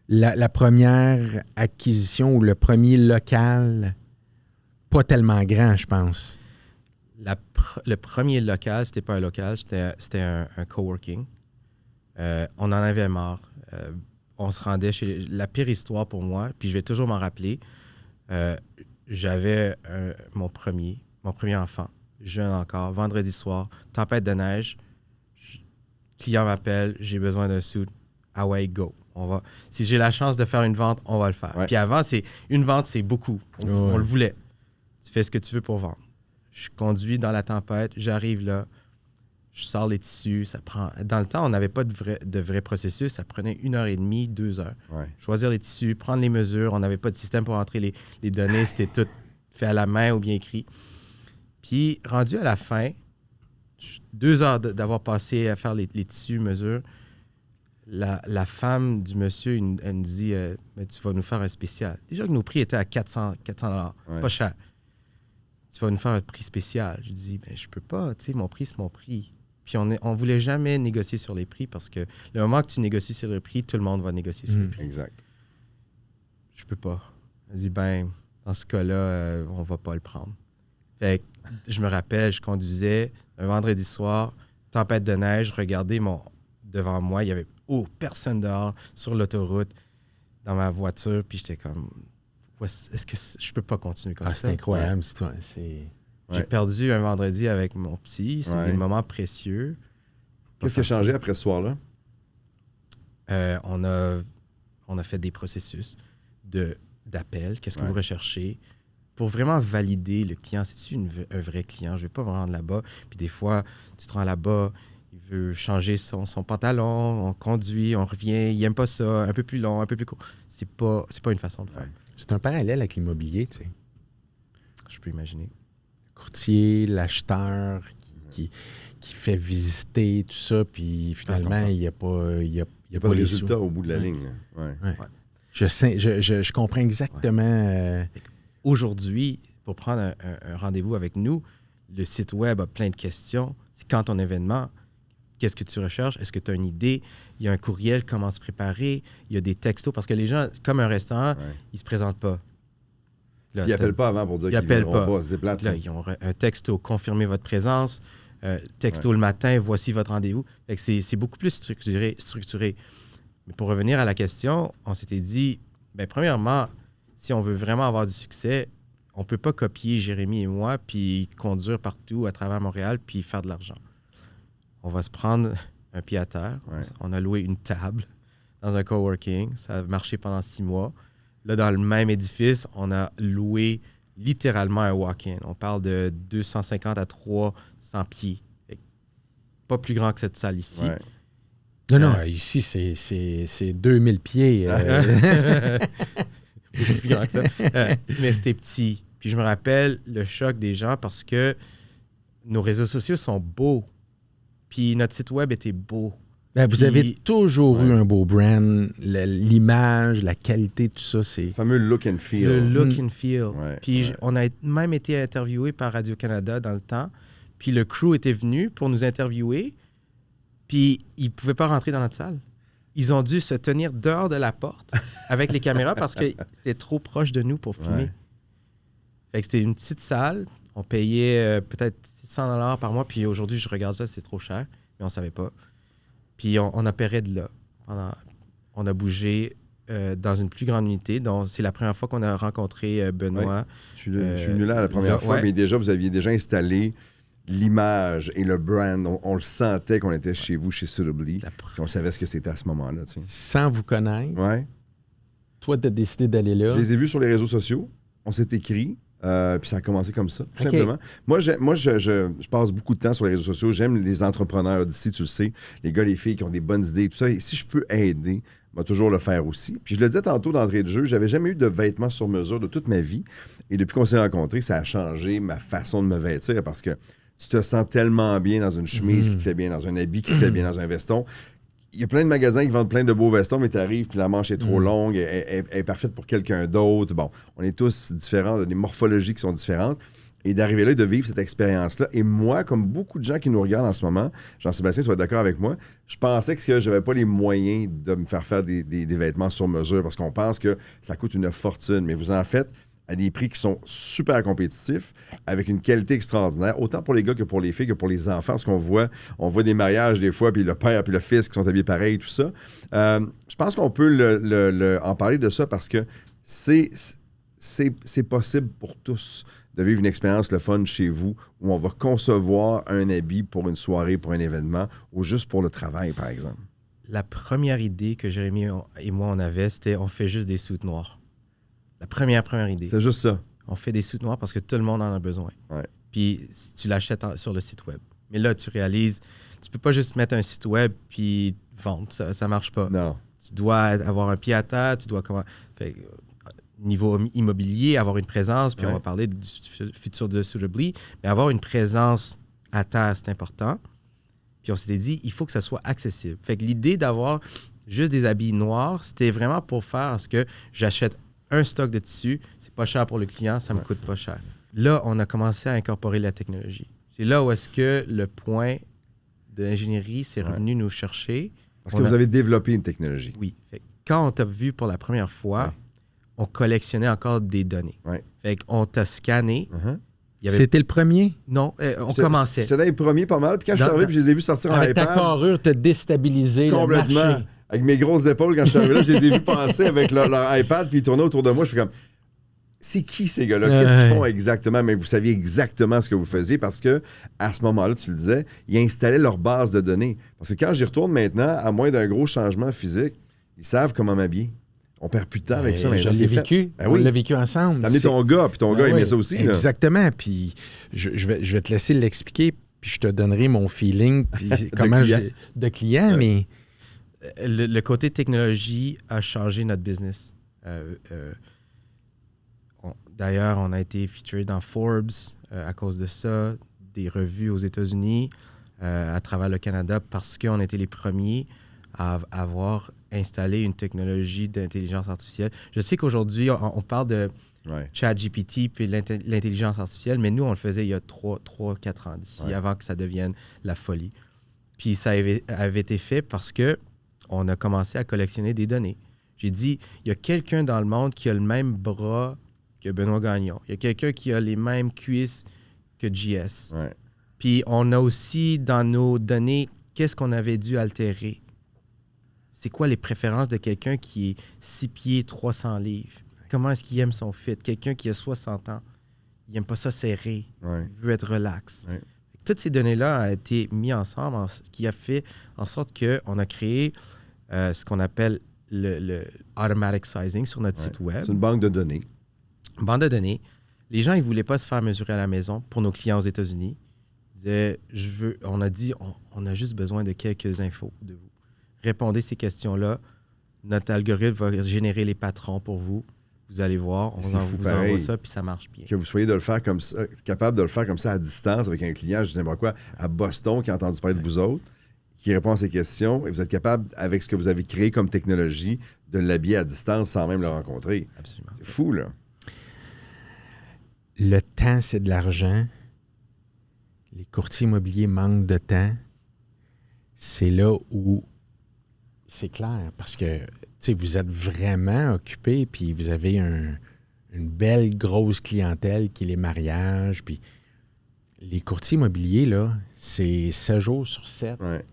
Speaker 2: la première acquisition ou le premier local, pas tellement grand, je pense.
Speaker 1: Le premier local, c'était pas un local, c'était un coworking. On en avait marre. On se rendait chez... La pire histoire pour moi, puis je vais toujours m'en rappeler, j'avais mon premier enfant, jeune encore, vendredi soir, tempête de neige, client m'appelle, j'ai besoin d'un suit, away, go. Si j'ai la chance de faire une vente, on va le faire.
Speaker 3: Ouais.
Speaker 1: Puis avant, une vente, c'est beaucoup. On le voulait. Tu fais ce que tu veux pour vendre. Je conduis dans la tempête, j'arrive là, je sors les tissus, ça prend... Dans le temps, on n'avait pas de vrai processus, ça prenait 1h30, 2 heures.
Speaker 3: Ouais.
Speaker 1: Choisir les tissus, prendre les mesures, on n'avait pas de système pour entrer les données, c'était tout fait à la main ou bien écrit. Puis, rendu à la fin, 2 heures d'avoir passé à faire les tissus, mesures, la femme du monsieur, elle nous dit mais tu vas nous faire un spécial. Déjà que nos prix étaient à 400 $, pas cher. Tu vas nous faire un prix spécial. Je dis, ben, je peux pas, tu sais, mon prix, c'est mon prix. Puis on voulait jamais négocier sur les prix parce que le moment que tu négocies sur le prix, tout le monde va négocier sur le prix.
Speaker 3: Exact.
Speaker 1: Je peux pas. Elle dit, ben, dans ce cas-là, on va pas le prendre. Fait que je me rappelle, je conduisais un vendredi soir, tempête de neige, regardez devant moi, il y avait personne dehors sur l'autoroute, dans ma voiture, puis j'étais comme, est-ce que je peux pas continuer comme ça?
Speaker 2: C'est incroyable,
Speaker 1: J'ai perdu un vendredi avec mon petit, c'est des moments précieux.
Speaker 3: Qu'est-ce qui a changé après ce soir-là?
Speaker 1: On a fait des processus d'appel, qu'est-ce que vous recherchez, pour vraiment valider le client. C'est-tu un vrai client? Je ne vais pas me rendre là-bas. Puis des fois, tu te rends là-bas, il veut changer son pantalon, on conduit, on revient, il n'aime pas ça, un peu plus long, un peu plus court. C'est pas une façon de faire.
Speaker 2: C'est un parallèle avec l'immobilier, tu sais.
Speaker 1: Je peux imaginer.
Speaker 2: Le courtier, l'acheteur qui fait visiter, tout ça, puis finalement, il n'y a pas... Il
Speaker 3: n'y a pas de résultat au bout de la ligne. Ouais.
Speaker 2: Je comprends exactement...
Speaker 1: Aujourd'hui, pour prendre un rendez-vous avec nous, le site web a plein de questions. C'est quand ton événement, qu'est-ce que tu recherches? Est-ce que tu as une idée? Il y a un courriel, comment se préparer? Il y a des textos, parce que les gens, comme un restaurant, ils ne se présentent pas.
Speaker 3: Là, ils n'appellent pas avant pour dire qu'ils ne viendront pas. C'est plate.
Speaker 1: Là, ils ont un texto, confirmer votre présence. Texto le matin, voici votre rendez-vous. Fait que c'est beaucoup plus structuré. Mais pour revenir à la question, on s'était dit, bien, premièrement, si on veut vraiment avoir du succès, on ne peut pas copier Jérémy et moi puis conduire partout à travers Montréal puis faire de l'argent. On va se prendre un pied à terre. Ouais. On a loué une table dans un coworking. Ça a marché pendant 6 mois. Là, dans le même édifice, on a loué littéralement un walk-in. On parle de 250 à 300 pieds. Pas plus grand que cette salle ici.
Speaker 2: Ouais. Non, ici, c'est 2000 pieds.
Speaker 1: Beaucoup plus grand que ça. Mais c'était petit. Puis je me rappelle le choc des gens parce que nos réseaux sociaux sont beaux. Puis notre site web était beau.
Speaker 2: Ben, vous avez toujours eu un beau brand. L'image, la qualité, tout ça, c'est...
Speaker 3: Le fameux look and feel.
Speaker 1: Le look and feel. Puis on a même été interviewé par Radio-Canada dans le temps. Puis le crew était venu pour nous interviewer. Puis ils ne pouvaient pas rentrer dans notre salle. Ils ont dû se tenir dehors de la porte avec les caméras parce que c'était trop proche de nous pour filmer. Fait que c'était une petite salle. On payait peut-être 600 $ par mois. Puis aujourd'hui, je regarde ça, c'est trop cher. Mais on ne savait pas. Puis on opérait de là. On a bougé dans une plus grande unité. Donc, c'est la première fois qu'on a rencontré Benoît.
Speaker 3: Ouais. Je suis venu là la première fois, mais déjà, vous aviez déjà installé l'image et le brand. On le sentait qu'on était chez vous, chez Suitably. On savait ce que c'était à ce moment-là. Tu sais.
Speaker 2: Sans vous connaître, toi, tu as décidé d'aller là.
Speaker 3: Je les ai vus sur les réseaux sociaux. On s'est écrit. Puis ça a commencé comme ça, tout simplement. Moi, je passe beaucoup de temps sur les réseaux sociaux. J'aime les entrepreneurs d'ici, tu le sais. Les gars, les filles qui ont des bonnes idées, tout ça. Et si je peux aider, je vais toujours le faire aussi. Puis je le disais tantôt d'entrée de jeu, j'avais jamais eu de vêtements sur mesure de toute ma vie. Et depuis qu'on s'est rencontrés, ça a changé ma façon de me vêtir parce que tu te sens tellement bien dans une chemise qui te fait bien, dans un habit qui te fait bien, dans un veston. Il y a plein de magasins qui vendent plein de beaux vestons, mais tu arrives, puis la manche est trop longue, elle est parfaite pour quelqu'un d'autre. Bon, on est tous différents, on a des morphologies qui sont différentes. et d'arriver là et de vivre cette expérience-là. Et moi, comme beaucoup de gens qui nous regardent en ce moment, Jean-Sébastien, tu vas être d'accord avec moi, je pensais que je n'avais pas les moyens de me faire des vêtements sur mesure parce qu'on pense que ça coûte une fortune. Mais vous en faites à des prix qui sont super compétitifs, avec une qualité extraordinaire, autant pour les gars que pour les filles, que pour les enfants, parce qu'on voit des mariages des fois, puis le père puis le fils qui sont habillés pareil, tout ça. Je pense qu'on peut en parler de ça parce que c'est possible pour tous de vivre une expérience le fun chez vous, où on va concevoir un habit pour une soirée, pour un événement, ou juste pour le travail, par exemple.
Speaker 1: La première idée que Jérémy et moi, on avait, c'était on fait juste des suits noirs. La première idée.
Speaker 3: C'est juste ça.
Speaker 1: On fait des suits noirs parce que tout le monde en a besoin.
Speaker 3: Ouais.
Speaker 1: Puis tu l'achètes sur le site web. Mais là, tu réalises, tu peux pas juste mettre un site web puis vendre. Ça marche pas.
Speaker 3: Non.
Speaker 1: Tu dois avoir un pied à terre, tu dois niveau immobilier, avoir une présence, puis on va parler du futur de Suitably, mais avoir une présence à terre, c'est important. Puis on s'était dit, il faut que ça soit accessible. Fait que l'idée d'avoir juste des habits noirs, c'était vraiment pour faire ce que j'achète un stock de tissu, c'est pas cher pour le client, ça me coûte pas cher. Là, on a commencé à incorporer la technologie. C'est là où est-ce que le point de l'ingénierie s'est revenu nous chercher.
Speaker 3: Parce que vous avez développé une technologie.
Speaker 1: Oui. Fait que quand on t'a vu pour la première fois, on collectionnait encore des données.
Speaker 3: Ouais.
Speaker 1: Fait qu'on t'a scanné.
Speaker 2: C'était le premier?
Speaker 1: Non, on commençait.
Speaker 3: J'étais dans les premiers pas mal, puis quand je suis arrivé, je les ai vus sortir en
Speaker 2: avec
Speaker 3: iPad.
Speaker 2: Ta carrure t'a déstabilisé
Speaker 3: complètement.
Speaker 2: Le marché.
Speaker 3: Avec mes grosses épaules, quand je suis arrivé là, je les ai vus passer avec leur iPad, puis ils tournaient autour de moi. Je suis comme, c'est qui ces gars-là? Qu'est-ce qu'ils font exactement? Mais vous saviez exactement ce que vous faisiez parce que à ce moment-là, tu le disais, ils installaient leur base de données. Parce que quand j'y retourne maintenant, à moins d'un gros changement physique, ils savent comment m'habiller. On perd plus de temps avec ça.
Speaker 2: Je l'ai vécu. On l'a vécu ensemble.
Speaker 3: T'as amené ton gars, puis ton gars aimait ça aussi.
Speaker 2: Exactement. Là. Puis je vais te laisser l'expliquer, puis je te donnerai mon feeling puis comment de client, mais...
Speaker 1: Le côté technologie a changé notre business. D'ailleurs, on a été featured dans Forbes à cause de ça, des revues aux États-Unis, à travers le Canada, parce qu'on était les premiers à avoir installé une technologie d'intelligence artificielle. Je sais qu'aujourd'hui, on parle de ChatGPT puis l'intelligence artificielle, mais nous, on le faisait il y a 3-4 ans d'ici, avant que ça devienne la folie. Puis ça avait été fait parce que on a commencé à collectionner des données. J'ai dit, il y a quelqu'un dans le monde qui a le même bras que Benoît Gagnon. Il y a quelqu'un qui a les mêmes cuisses que JS.
Speaker 3: Ouais.
Speaker 1: Puis on a aussi dans nos données, qu'est-ce qu'on avait dû altérer? C'est quoi les préférences de quelqu'un qui est 6 pieds, 300 livres? Comment est-ce qu'il aime son fit? Quelqu'un qui a 60 ans, il n'aime pas ça serré. Il veut être relax. Ouais. Toutes ces données-là ont été mises ensemble, qui a fait en sorte qu'on a créé ce qu'on appelle le automatic sizing sur notre site web.
Speaker 3: C'est une banque de données.
Speaker 1: Une banque de données. Les gens, ils ne voulaient pas se faire mesurer à la maison pour nos clients aux États-Unis. Ils disaient, on a dit, on a juste besoin de quelques infos de vous. Répondez ces questions-là. Notre algorithme va générer les patrons pour vous. Vous allez voir, on vous envoie ça, puis ça marche bien.
Speaker 3: Que vous soyez capable de le faire comme ça à distance avec un client, je ne sais pas quoi, à Boston, qui a entendu parler de vous autres, qui répond à ces questions, et vous êtes capable, avec ce que vous avez créé comme technologie, de l'habiller à distance sans même le rencontrer.
Speaker 1: Absolument.
Speaker 3: C'est fou, là.
Speaker 2: Le temps, c'est de l'argent. Les courtiers immobiliers manquent de temps. C'est là où c'est clair, parce que vous êtes vraiment occupé, puis vous avez une belle grosse clientèle qui est les mariages, puis les courtiers immobiliers, là, c'est 7 jours sur 7.
Speaker 3: Ouais.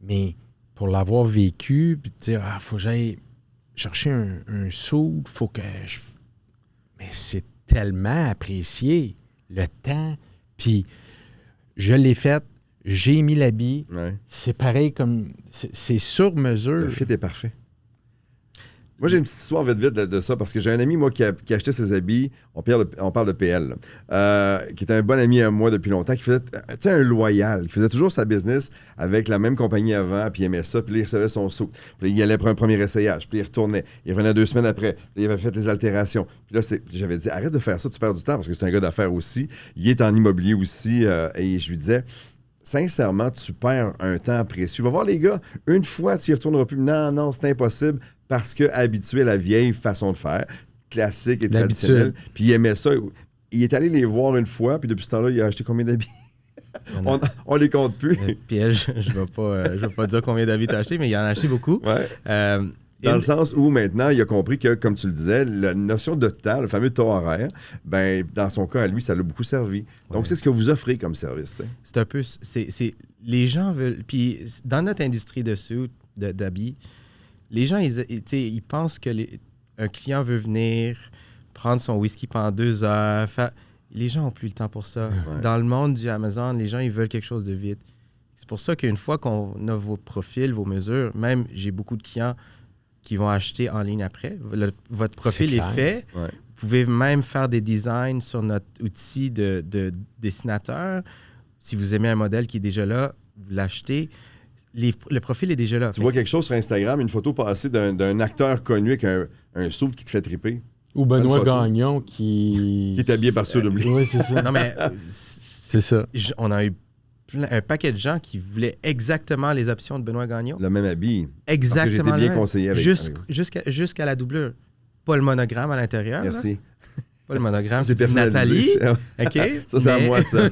Speaker 2: Mais pour l'avoir vécu, puis dire, faut que j'aille chercher un sou, faut que je... Mais c'est tellement apprécié, le temps, puis je l'ai fait, j'ai mis l'habit, c'est pareil comme... C'est sur mesure.
Speaker 3: Le fit est parfait. Moi, j'ai une petite histoire vite de ça, parce que j'ai un ami, moi, qui achetait ses habits, on parle de PL, qui était un bon ami à moi depuis longtemps, qui faisait un loyal, qui faisait toujours sa business avec la même compagnie avant, puis il aimait ça, puis là, il recevait son sou. Puis là, il allait pour un premier essayage, puis il retournait. Il revenait 2 semaines après, puis il avait fait les altérations. Puis là, j'avais dit, arrête de faire ça, tu perds du temps, parce que c'est un gars d'affaires aussi. Il est en immobilier aussi, et je lui disais... Sincèrement, tu perds un temps précieux. Va voir les gars, une fois, tu n'y retourneras plus. Non, c'est impossible parce que habitué à la vieille façon de faire, classique et traditionnelle, puis il aimait ça. il est allé les voir une fois, puis depuis ce temps-là, il a acheté combien d'habits? On les compte plus.
Speaker 1: Puis elle, je ne vais pas dire combien d'habits tu as acheté, mais il en a acheté beaucoup.
Speaker 3: Ouais. Dans le sens où maintenant, il a compris que, comme tu le disais, la notion de temps, le fameux taux horaire, ben, dans son cas, à lui, ça l'a beaucoup servi. Donc, c'est ce que vous offrez comme service. T'sais.
Speaker 1: C'est un peu... les gens veulent... Puis, dans notre industrie d'habits, les gens, ils pensent que un client veut venir prendre son whisky pendant 2 heures. Les gens n'ont plus le temps pour ça. Ouais. Dans le monde du Amazon, les gens, ils veulent quelque chose de vite. C'est pour ça qu'une fois qu'on a vos profils, vos mesures, même j'ai beaucoup de clients qui vont acheter en ligne après. Votre profil est fait. Ouais. Vous pouvez même faire des designs sur notre outil de dessinateur. Si vous aimez un modèle qui est déjà là, vous l'achetez. Le profil est déjà là.
Speaker 3: Tu vois quelque chose sur Instagram, une photo passée d'un acteur connu avec un soupe qui te fait triper.
Speaker 2: Ou Benoît Gagnon qui
Speaker 3: est habillé par Soulobly.
Speaker 2: Oui, c'est ça.
Speaker 1: Non, mais
Speaker 2: c'est ça.
Speaker 1: On a eu un paquet de gens qui voulaient exactement les options de Benoît Gagnon.
Speaker 3: Le même habit.
Speaker 1: Exactement.
Speaker 3: Parce que j'ai été bien conseillé avec.
Speaker 1: Jusqu'à la doublure. Pas le monogramme à l'intérieur.
Speaker 3: Merci.
Speaker 1: Là. Pas le monogramme, c'est Nathalie. OK?
Speaker 3: Ça, c'est à moi, ça.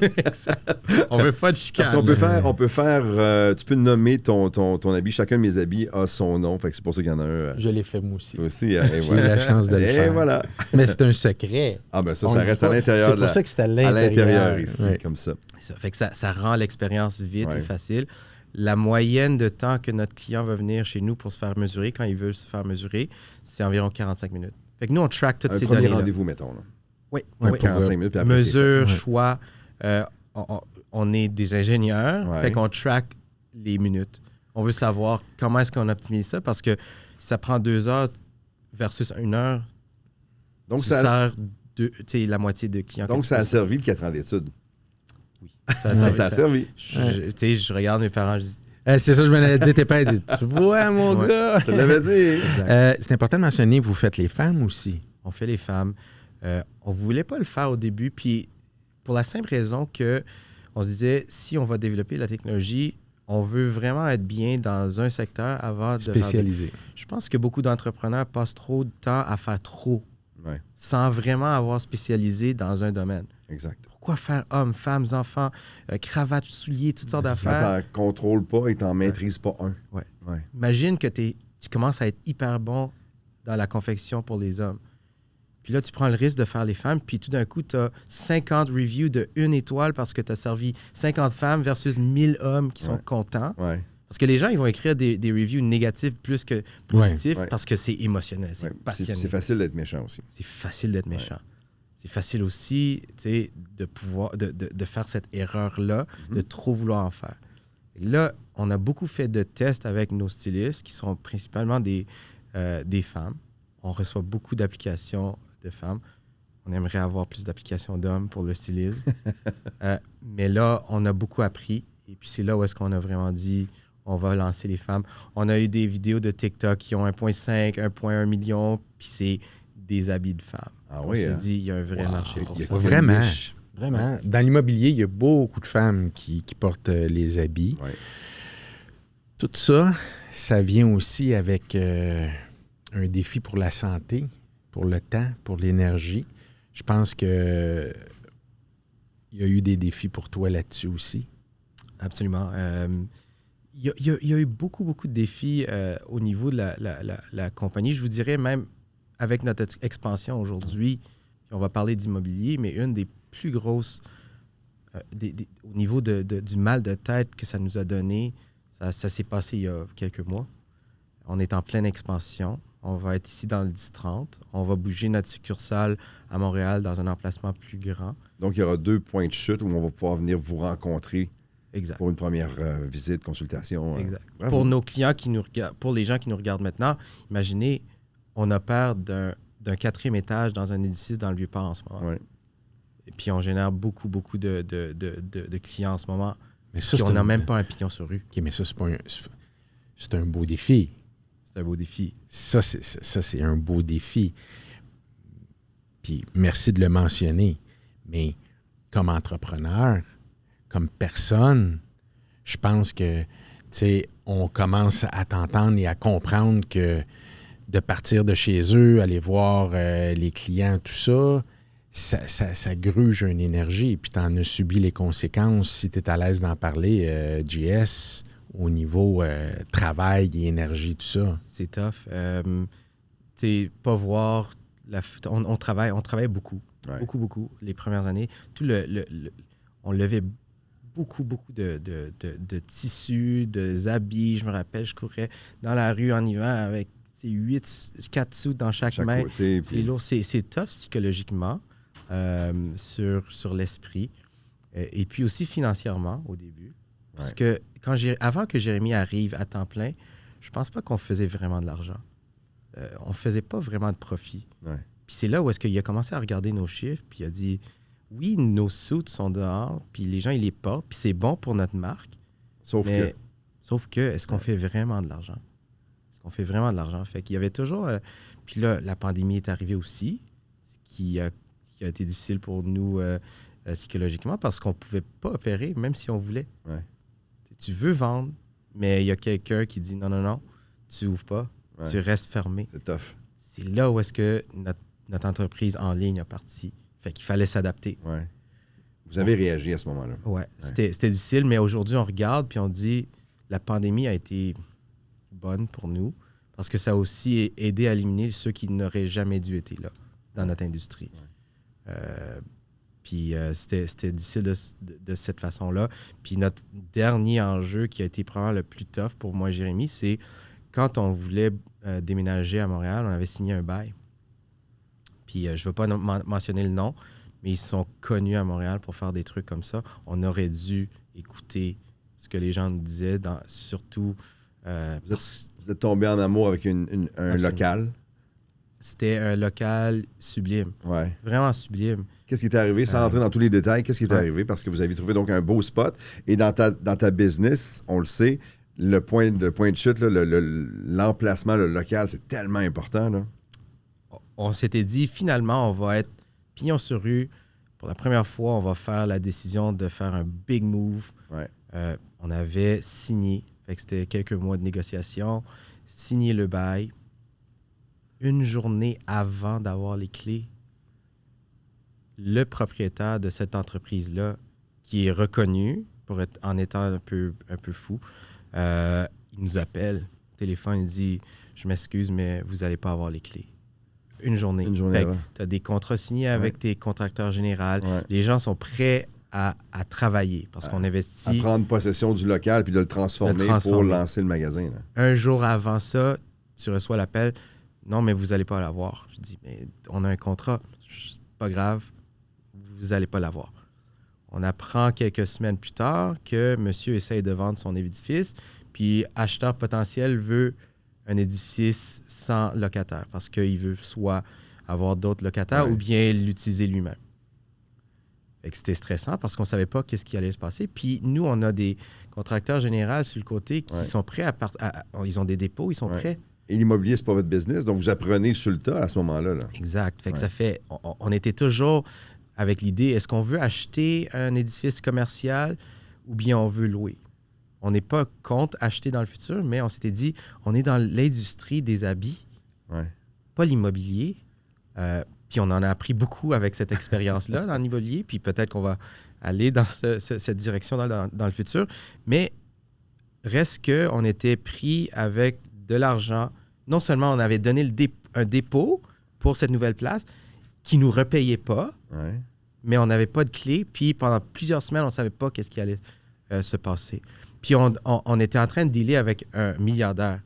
Speaker 1: On veut pas de chicane.
Speaker 3: Parce qu'on peut faire tu peux nommer ton habit. Chacun de mes habits a son nom. Fait que c'est pour ça qu'il y en a un.
Speaker 2: Je l'ai fait moi aussi.
Speaker 3: Aussi,
Speaker 2: J'ai eu la chance de le faire.
Speaker 3: Et voilà.
Speaker 2: Mais c'est un secret.
Speaker 3: Ah ben ça reste à l'intérieur.
Speaker 2: C'est pour ça que c'est à
Speaker 3: l'intérieur ici, comme ça.
Speaker 1: Ça fait que ça rend l'expérience vite et facile. La moyenne de temps que notre client va venir chez nous pour se faire mesurer, quand il veut se faire mesurer, c'est environ 45 minutes. Fait que nous, on track toutes ces données-là.
Speaker 3: Un premier rendez-vous, mettons. Là.
Speaker 1: Oui.
Speaker 3: 45 minutes. Puis après,
Speaker 1: mesure, choix. On est des ingénieurs. Fait qu'on track les minutes. On veut savoir comment est-ce qu'on optimise ça parce que si ça prend 2 heures versus 1 heure, donc ça sert la moitié de clients.
Speaker 3: Donc, ça a servi le 4 ans d'études.
Speaker 1: Oui.
Speaker 3: Ça a servi.
Speaker 1: Je regarde mes parents, je dis...
Speaker 2: c'est ça, je me l'avais dit, tes pères disent, tu vois, mon gars.
Speaker 3: Je te l'avais dit.
Speaker 2: C'est important de mentionner, vous faites les femmes aussi.
Speaker 1: On fait les femmes. On ne voulait pas le faire au début, puis pour la simple raison qu'on se disait, si on va développer la technologie, on veut vraiment être bien dans un secteur avant de...
Speaker 2: Spécialisé.
Speaker 1: Je pense que beaucoup d'entrepreneurs passent trop de temps à faire trop, sans vraiment avoir spécialisé dans un domaine.
Speaker 3: Exact.
Speaker 1: Pourquoi faire hommes, femmes, enfants, cravates, souliers, toutes sortes d'affaires?
Speaker 3: Si tu n'en contrôles pas et tu n'en maîtrises pas un.
Speaker 1: Ouais. Imagine que tu commences à être hyper bon dans la confection pour les hommes. Puis là, tu prends le risque de faire les femmes, puis tout d'un coup, tu as 50 reviews de 1 étoile parce que tu as servi 50 femmes versus 1000 hommes qui sont contents. Ouais. Parce que les gens, ils vont écrire des reviews négatives plus que positifs parce que c'est émotionnel, c'est passionné.
Speaker 3: C'est facile d'être méchant aussi.
Speaker 1: C'est facile d'être méchant. C'est facile aussi, tu sais, de pouvoir de faire cette erreur-là, de trop vouloir en faire. Et là, on a beaucoup fait de tests avec nos stylistes qui sont principalement des femmes. On reçoit beaucoup d'applications de femmes. On aimerait avoir plus d'applications d'hommes pour le stylisme. Mais là, on a beaucoup appris. Et puis, c'est là où est-ce qu'on a vraiment dit, on va lancer les femmes. On a eu des vidéos de TikTok qui ont 1,5, 1,1 million, puis c'est des habits de femmes. On s'est dit, il y a un vrai marché pour ça.
Speaker 2: Vraiment. Vraiment. Dans l'immobilier, il y a beaucoup de femmes qui portent les habits. Ouais. Tout ça, ça vient aussi avec un défi pour la santé, pour le temps, pour l'énergie. Je pense que il y a eu des défis pour toi là-dessus aussi.
Speaker 1: Absolument. Il y a eu beaucoup de défis au niveau de la compagnie. Je vous dirais même avec notre expansion aujourd'hui, on va parler d'immobilier, mais une des plus grosses au niveau du mal de tête que ça nous a donné, ça s'est passé il y a quelques mois. On est en pleine expansion. On va être ici dans le 10-30. On va bouger notre succursale à Montréal dans un emplacement plus grand.
Speaker 3: Donc, il y aura 2 points de chute où on va pouvoir venir vous rencontrer pour une première visite, consultation.
Speaker 1: Exact. Pour nos clients qui nous regardent, pour les gens qui nous regardent maintenant, imaginez, on opère d'un 4e étage dans un édifice dans le Vieux-Port en ce moment. Ouais. Et puis, on génère beaucoup de clients en ce moment. Mais ça, puis on n'a même pas un pignon sur rue.
Speaker 2: OK, mais ça, c'est un beau défi.
Speaker 1: C'est un beau défi.
Speaker 2: Ça, c'est un beau défi. Puis merci de le mentionner. Mais comme entrepreneur, comme personne, je pense que, tu sais, on commence à t'entendre et à comprendre que de partir de chez eux, aller voir les clients, tout ça, ça gruge une énergie, puis tu en as subi les conséquences. Si tu es à l'aise d'en parler, JS, au niveau travail et énergie, tout ça.
Speaker 1: C'est tough. Pas voir... On travaille beaucoup.
Speaker 3: Ouais.
Speaker 1: Beaucoup, les premières années. On levait beaucoup de tissus, de habits. Je me rappelle, je courais dans la rue en hiver avec 4 sous dans chaque main.
Speaker 3: Côté,
Speaker 1: C'est lourd. C'est tough psychologiquement sur l'esprit. Et puis aussi financièrement au début. Parce que avant que Jérémy arrive à temps plein, je pense pas qu'on faisait vraiment de l'argent. On faisait pas vraiment de profit.
Speaker 3: Ouais.
Speaker 1: Puis c'est là où est-ce qu'il a commencé à regarder nos chiffres, puis il a dit, oui, nos suits sont dehors, puis les gens, ils les portent, puis c'est bon pour notre marque. Sauf que, est-ce qu'on fait vraiment de l'argent? Est-ce qu'on fait vraiment de l'argent? Fait qu'il y avait toujours... puis là, la pandémie est arrivée aussi, ce qui a été difficile pour nous psychologiquement, parce qu'on pouvait pas opérer, même si on voulait.
Speaker 3: Ouais.
Speaker 1: Tu veux vendre, mais il y a quelqu'un qui dit, non, tu ouvres pas, tu restes fermé.
Speaker 3: C'est tough.
Speaker 1: C'est là où est-ce que notre entreprise en ligne a parti. Fait qu'il fallait s'adapter.
Speaker 3: Ouais. Vous avez réagi à ce moment-là.
Speaker 1: Ouais. C'était difficile, mais aujourd'hui, on regarde puis on dit la pandémie a été bonne pour nous parce que ça a aussi aidé à éliminer ceux qui n'auraient jamais dû être là dans notre industrie. Ouais. Puis c'était difficile de cette façon-là. Puis notre dernier enjeu qui a été probablement le plus tough pour moi et Jérémy, c'est quand on voulait déménager à Montréal, on avait signé un bail. Puis je ne veux pas mentionner le nom, mais ils sont connus à Montréal pour faire des trucs comme ça. On aurait dû écouter ce que les gens nous disaient, surtout...
Speaker 3: Vous êtes tombé en amour avec un local.
Speaker 1: C'était un local sublime.
Speaker 3: Ouais.
Speaker 1: Vraiment sublime.
Speaker 3: Qu'est-ce qui est arrivé, sans entrer dans tous les détails, qu'est-ce qui est arrivé? Parce que vous avez trouvé donc un beau spot. Et dans ta business, on le sait, le point de chute, là, l'emplacement, le local, c'est tellement important. Là.
Speaker 1: On s'était dit, finalement, on va être pignon sur rue. Pour la première fois, on va faire la décision de faire un big move.
Speaker 3: Ouais.
Speaker 1: On avait signé, fait que c'était quelques mois de négociation, signé le bail. Une journée avant d'avoir les clés, le propriétaire de cette entreprise-là, qui est reconnu en étant un peu fou, il nous appelle au téléphone, il dit « Je m'excuse, mais vous n'allez pas avoir les clés. » Une journée avant. Tu as des contrats signés avec tes contracteurs généraux. Ouais. Les gens sont prêts à travailler parce qu'on investit...
Speaker 3: À prendre possession du local puis de le transformer pour lancer le magasin. Là.
Speaker 1: Un jour avant ça, tu reçois l'appel « Non, mais vous n'allez pas l'avoir. » Je dis « Mais on a un contrat. C'est pas grave. Vous n'allez pas l'avoir. » On apprend quelques semaines plus tard que monsieur essaye de vendre son édifice, puis acheteur potentiel veut un édifice sans locataire parce qu'il veut soit avoir d'autres locataires ou bien l'utiliser lui-même. Fait que c'était stressant parce qu'on ne savait pas qu'est-ce qui allait se passer. Puis nous, on a des contracteurs généraux sur le côté qui sont prêts ils ont des dépôts, ils sont prêts.
Speaker 3: Et l'immobilier, c'est pas votre business, donc vous apprenez sur le tas à ce moment-là. Là.
Speaker 1: Exact. Fait que ça fait... On était toujours avec l'idée, est-ce qu'on veut acheter un édifice commercial ou bien on veut louer? On n'est pas contre acheter dans le futur, mais on s'était dit, on est dans l'industrie des habits, pas l'immobilier. Puis on en a appris beaucoup avec cette expérience-là dans l'immobilier, puis peut-être qu'on va aller dans cette direction dans le futur. Mais reste qu'on était pris avec de l'argent. Non seulement on avait donné un dépôt pour cette nouvelle place qui ne nous repayait pas, mais on n'avait pas de clé. Puis pendant plusieurs semaines, on ne savait pas qu'est-ce qui allait se passer. Puis on était en train de dealer avec un milliardaire.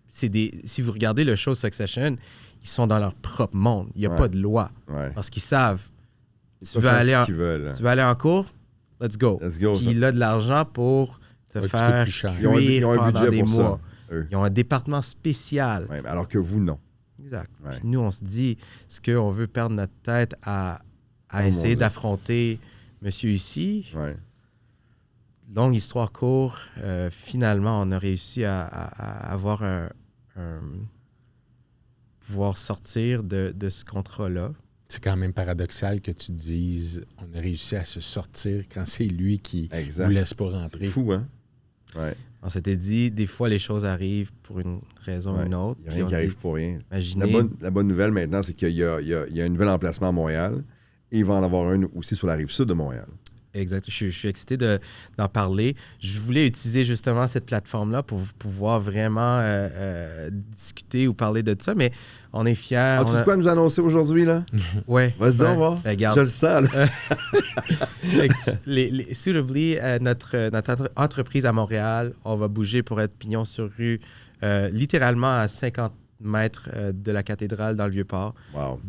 Speaker 1: Si vous regardez le show Succession, ils sont dans leur propre monde. Il n'y a pas de loi. Parce qu'ils savent. Tu veux aller en cours? Let's go. Puis il a de l'argent pour te faire cuire pendant des mois. Ils ont un département spécial.
Speaker 3: Alors que vous, non.
Speaker 1: Exact. Puis nous, on se dit, est-ce qu'on veut perdre notre tête à essayer d'affronter monsieur ici? Longue histoire courte, finalement, on a réussi à avoir pouvoir sortir de ce contrat-là.
Speaker 2: C'est quand même paradoxal que tu dises on a réussi à se sortir quand c'est lui qui ne vous laisse pas rentrer.
Speaker 3: C'est fou, hein?
Speaker 1: On s'était dit, des fois, les choses arrivent pour une raison ou une autre.
Speaker 3: Il n'y a rien qui arrive pour rien.
Speaker 1: Imaginez...
Speaker 3: La bonne nouvelle maintenant, c'est qu'il y a un nouvel emplacement à Montréal et il va en avoir un aussi sur la rive sud de Montréal.
Speaker 1: Exact. Je suis excité d'en parler. Je voulais utiliser justement cette plateforme-là pour pouvoir vraiment discuter ou parler de ça, mais on est fiers.
Speaker 3: As-tu de quoi nous annoncer aujourd'hui, là?
Speaker 1: Oui.
Speaker 3: Vas-y donc, voir. Je le sens, là.
Speaker 1: Suitably, notre entreprise à Montréal, on va bouger pour être pignon sur rue, littéralement à 50 mètres de la cathédrale dans le Vieux-Port.
Speaker 3: Wow.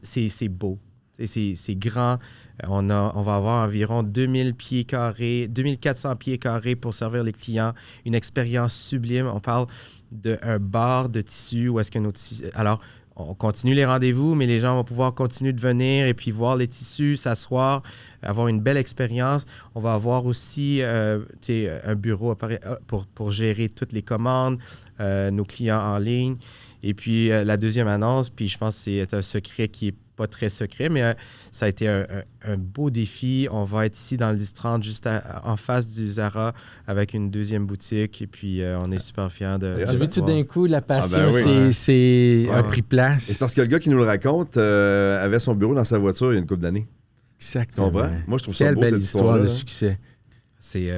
Speaker 1: C'est beau. C'est grand. On va avoir environ 2400 pieds carrés pour servir les clients. Une expérience sublime. On parle d'un bar de tissus où est-ce que nos tissus... Alors, on continue les rendez-vous, mais les gens vont pouvoir continuer de venir et puis voir les tissus, s'asseoir, avoir une belle expérience. On va avoir aussi un bureau pour gérer toutes les commandes, nos clients en ligne. Et puis, la deuxième annonce, puis je pense que c'est un secret qui est pas très secret, mais ça a été un beau défi. On va être ici dans le 10-30, juste en face du Zara, avec une deuxième boutique. Et puis, on est super fiers de...
Speaker 2: J'ai vu tout d'un coup, la passion,
Speaker 3: a
Speaker 2: pris place.
Speaker 3: Et c'est parce que le gars qui nous le raconte avait son bureau dans sa voiture il y a une couple d'années.
Speaker 2: Exactement.
Speaker 3: Tu comprends? Moi, je trouve ça beau,
Speaker 2: belle
Speaker 3: cette
Speaker 2: histoire de
Speaker 3: là.
Speaker 2: succès.
Speaker 1: C'est...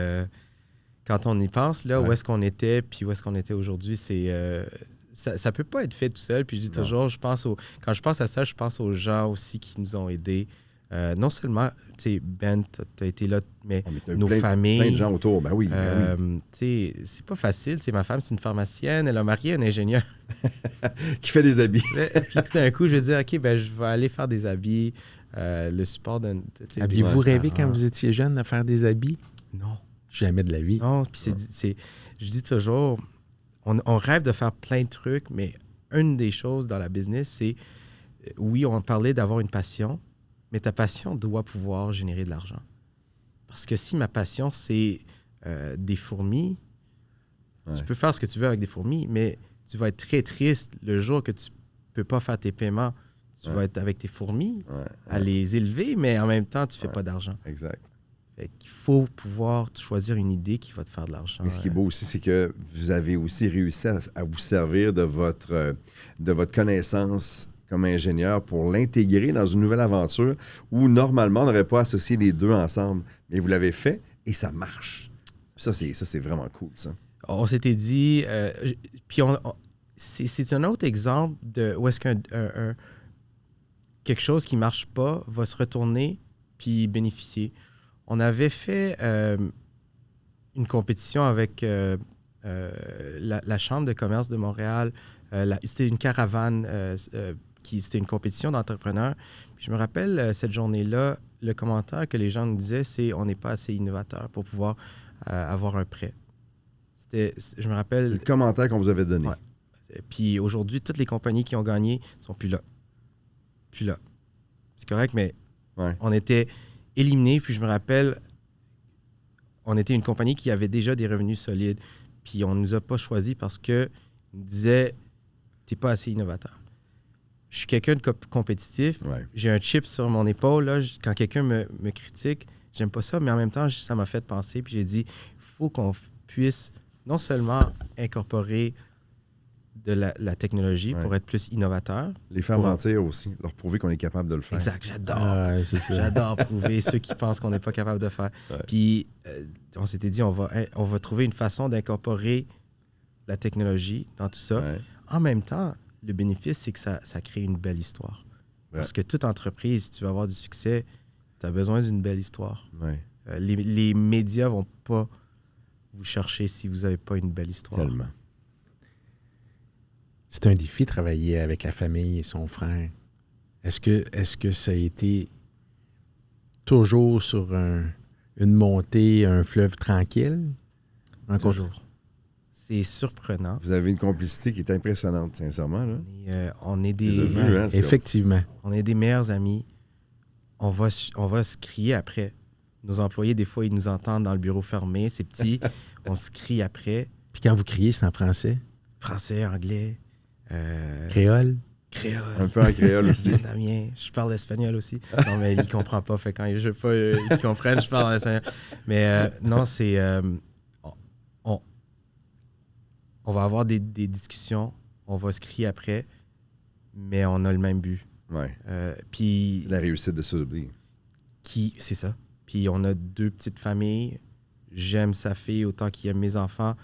Speaker 1: quand on y pense, là, où est-ce qu'on était, puis où est-ce qu'on était aujourd'hui, c'est... Ça peut pas être fait tout seul. Puis je dis toujours, quand je pense à ça, je pense aux gens aussi qui nous ont aidés. Non seulement, tu sais, Ben, tu as été là, mais nos familles.
Speaker 3: Plein de gens autour, ben oui.
Speaker 1: Tu sais, c'est pas facile. Tu sais, ma femme, c'est une pharmacienne. Elle a marié un ingénieur.
Speaker 3: Qui fait des habits.
Speaker 1: Puis tout d'un coup, je vais dire, OK, ben je vais aller faire des habits. Le support de...
Speaker 2: Aviez-vous rêvé quand vous étiez jeune de faire des habits?
Speaker 1: Non.
Speaker 2: Jamais de la vie.
Speaker 1: Non, puis je dis toujours... On rêve de faire plein de trucs, mais une des choses dans la business, c'est, oui, on parlait d'avoir une passion, mais ta passion doit pouvoir générer de l'argent. Parce que si ma passion, c'est des fourmis, tu peux faire ce que tu veux avec des fourmis, mais tu vas être très triste le jour que tu ne peux pas faire tes paiements. Tu vas être avec tes fourmis à les élever, mais en même temps, tu ne fais pas d'argent.
Speaker 3: Exact.
Speaker 1: Il faut pouvoir choisir une idée qui va te faire de l'argent.
Speaker 3: Mais ce qui est beau aussi, c'est que vous avez aussi réussi à vous servir de votre connaissance comme ingénieur pour l'intégrer dans une nouvelle aventure où, normalement, on n'aurait pas associé les deux ensemble. Mais vous l'avez fait et ça marche. Ça, c'est vraiment cool, ça.
Speaker 1: On s'était dit... puis c'est un autre exemple de où est-ce quelque chose qui ne marche pas va se retourner puis bénéficier. On avait fait une compétition avec la Chambre de commerce de Montréal. C'était une caravane, c'était une compétition d'entrepreneurs. Puis je me rappelle, cette journée-là, le commentaire que les gens nous disaient, c'est « on n'est pas assez innovateur pour pouvoir avoir un prêt ». Je me rappelle...
Speaker 3: Le commentaire qu'on vous avait donné.
Speaker 1: Ouais. Puis aujourd'hui, toutes les compagnies qui ont gagné ne sont plus là. Plus là. C'est correct, mais on était... éliminés. Puis je me rappelle, on était une compagnie qui avait déjà des revenus solides. Puis on ne nous a pas choisis parce qu'ils nous disaient « t'es pas assez innovateur ». Je suis quelqu'un de compétitif.
Speaker 3: Ouais.
Speaker 1: J'ai un chip sur mon épaule. Là. Quand quelqu'un me critique, j'aime pas ça, mais en même temps, ça m'a fait penser. Puis j'ai dit, il faut qu'on puisse non seulement incorporer de la technologie pour être plus innovateur.
Speaker 3: Les faire mentir aussi, leur prouver qu'on est capable de le faire.
Speaker 1: Exact, j'adore.
Speaker 2: C'est ça.
Speaker 1: J'adore prouver ceux qui pensent qu'on n'est pas capable de faire.
Speaker 3: Ouais.
Speaker 1: Puis, on s'était dit, on va trouver une façon d'incorporer la technologie dans tout ça.
Speaker 3: Ouais.
Speaker 1: En même temps, le bénéfice, c'est que ça crée une belle histoire.
Speaker 3: Ouais.
Speaker 1: Parce que toute entreprise, si tu veux avoir du succès, tu as besoin d'une belle histoire.
Speaker 3: Ouais.
Speaker 1: Les médias ne vont pas vous chercher si vous n'avez pas une belle histoire.
Speaker 3: Tellement.
Speaker 2: C'est un défi de travailler avec la famille et son frère. Est-ce que ça a été toujours sur une montée, un fleuve tranquille?
Speaker 1: Toujours. C'est surprenant.
Speaker 3: Vous avez une complicité qui est impressionnante, sincèrement. Là.
Speaker 1: On est
Speaker 3: Je les ai vus, hein,
Speaker 2: effectivement.
Speaker 1: On est des meilleurs amis. On va se crier après. Nos employés, des fois, ils nous entendent dans le bureau fermé, c'est petit. On se crie après.
Speaker 2: Puis quand vous criez, c'est en français?
Speaker 1: Français, anglais.
Speaker 2: Créole?
Speaker 1: Créole.
Speaker 3: Un peu en créole aussi.
Speaker 1: Vietnamien. Je parle espagnol aussi. Non, mais il ne comprend pas. Fait quand ils comprennent, je parle en espagnol. Mais non, c'est... on va avoir des discussions, on va se crier après, mais on a le même but.
Speaker 3: Ouais.
Speaker 1: Puis
Speaker 3: C'est la réussite de Soulably.
Speaker 1: c'est ça. Puis on a 2 petites familles. J'aime sa fille autant qu'il aime mes enfants.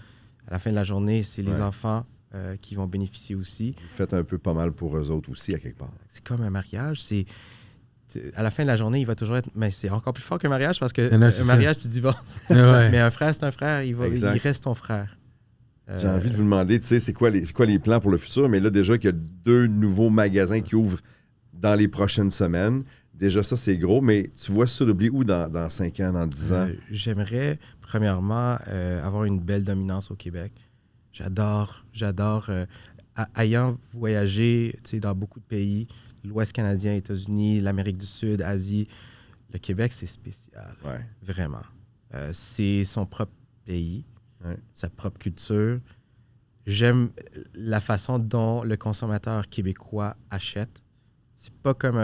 Speaker 1: À la fin de la journée, c'est les enfants qui vont bénéficier aussi.
Speaker 3: Vous faites un peu pas mal pour eux autres aussi, à quelque part.
Speaker 1: C'est comme un mariage. À la fin de la journée, il va toujours être... Mais c'est encore plus fort qu'un mariage parce que
Speaker 2: Non,
Speaker 1: un mariage, tu divorces.
Speaker 2: Ouais.
Speaker 1: Mais un frère, c'est un frère. Il reste ton frère.
Speaker 3: J'ai envie de vous demander, tu sais, c'est quoi les plans pour le futur? Mais là, déjà qu'il y a 2 nouveaux magasins qui ouvrent dans les prochaines semaines. Déjà, ça, c'est gros. Mais tu vois Soulably où dans 5 ans, dans 10 ans?
Speaker 1: J'aimerais, premièrement, avoir une belle dominance au Québec. J'adore ayant voyagé dans beaucoup de pays, l'Ouest canadien, États-Unis, l'Amérique du Sud, Asie, le Québec, c'est spécial.
Speaker 3: Ouais.
Speaker 1: Vraiment. C'est son propre pays, sa propre culture. J'aime la façon dont le consommateur québécois achète. C'est pas comme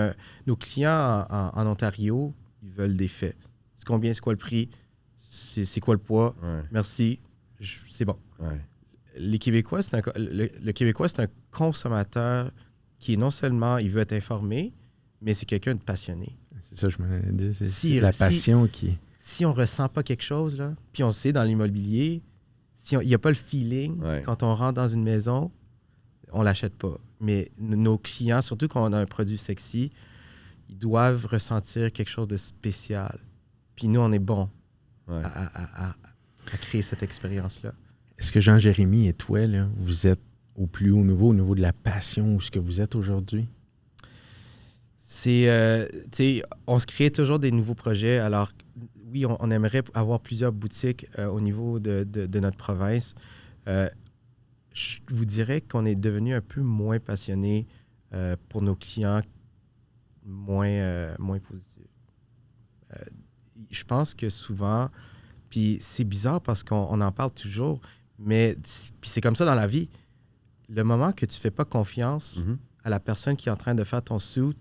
Speaker 1: nos clients en Ontario, ils veulent des faits. C'est combien, c'est quoi le prix, c'est quoi le poids, merci, c'est bon.
Speaker 3: Ouais.
Speaker 1: Les Québécois, le Québécois, c'est un consommateur qui non seulement il veut être informé, mais c'est quelqu'un de passionné.
Speaker 2: C'est ça, je me dis. C'est la passion qui...
Speaker 1: Si on ressent pas quelque chose, là, puis on sait dans l'immobilier, il n'y a pas le feeling, quand on rentre dans une maison, on l'achète pas. Mais nos clients, surtout quand on a un produit sexy, ils doivent ressentir quelque chose de spécial. Puis nous, on est bon à créer cette expérience-là.
Speaker 2: Est-ce que Jean-Jérémy et toi, là, vous êtes au plus haut niveau, au niveau de la passion, où ce que vous êtes aujourd'hui?
Speaker 1: C'est, on se crée toujours des nouveaux projets. Alors, oui, on aimerait avoir plusieurs boutiques au niveau de notre province. Je vous dirais qu'on est devenu un peu moins passionné pour nos clients, moins positif. Je pense que souvent, puis c'est bizarre parce qu'on en parle toujours, mais puis c'est comme ça dans la vie. Le moment que tu ne fais pas confiance à la personne qui est en train de faire ton suit,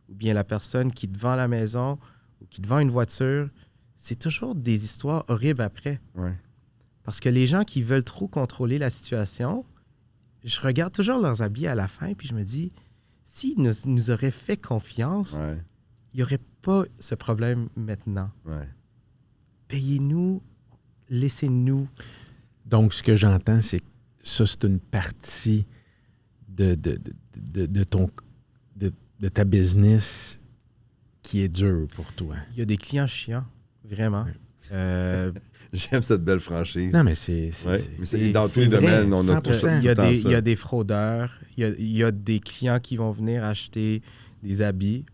Speaker 1: ou bien la personne qui te vend la maison, ou qui te vend une voiture, c'est toujours des histoires horribles après.
Speaker 3: Ouais.
Speaker 1: Parce que les gens qui veulent trop contrôler la situation, je regarde toujours leurs habits à la fin, puis je me dis, s'ils nous auraient fait confiance, il n'y aurait pas ce problème maintenant.
Speaker 3: Ouais.
Speaker 1: Payez-nous, laissez-nous.
Speaker 2: Donc, ce que j'entends, c'est que ça, c'est une partie de ta business qui est dure pour toi.
Speaker 1: Il y a des clients chiants, vraiment.
Speaker 3: J'aime cette belle franchise.
Speaker 2: Non, mais c'est
Speaker 3: dans tous les domaines, on a tout ça.
Speaker 1: Il y a des fraudeurs, il y a des clients qui vont venir acheter des habits,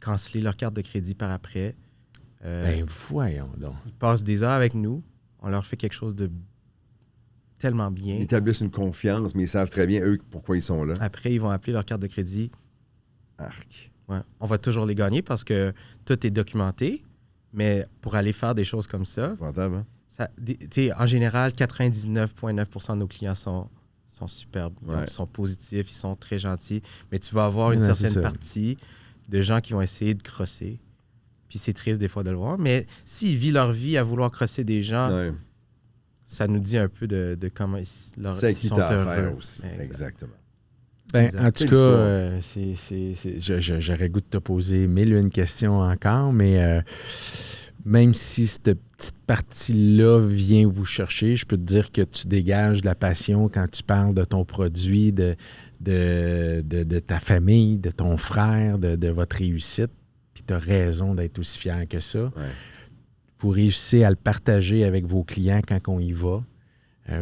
Speaker 1: canceller leur carte de crédit par après.
Speaker 2: Ben voyons donc.
Speaker 1: Ils passent des heures avec nous, on leur fait quelque chose de tellement bien.
Speaker 3: Ils établissent une confiance, mais ils savent très bien, eux, pourquoi ils sont là.
Speaker 1: Après, ils vont appeler leur carte de crédit.
Speaker 3: Arc.
Speaker 1: Ouais. On va toujours les gagner parce que tout est documenté, mais pour aller faire des choses comme ça, en général, 99,9% de nos clients sont superbes, ils sont positifs, ils sont très gentils, mais tu vas avoir une certaine partie de gens qui vont essayer de crosser. Puis c'est triste des fois de le voir, mais s'ils vivent leur vie à vouloir crosser des gens, ça nous dit un peu de comment ils sont heureux.
Speaker 3: Aussi. Exactement.
Speaker 2: Ben, en tout cas, j'aurais goût de te poser 1001 questions encore, mais même si cette petite partie-là vient vous chercher, je peux te dire que tu dégages de la passion quand tu parles de ton produit, de ta famille, de ton frère, de votre réussite. Puis tu as raison d'être aussi fier que ça.
Speaker 3: Ouais.
Speaker 2: Vous réussissez à le partager avec vos clients quand on y va.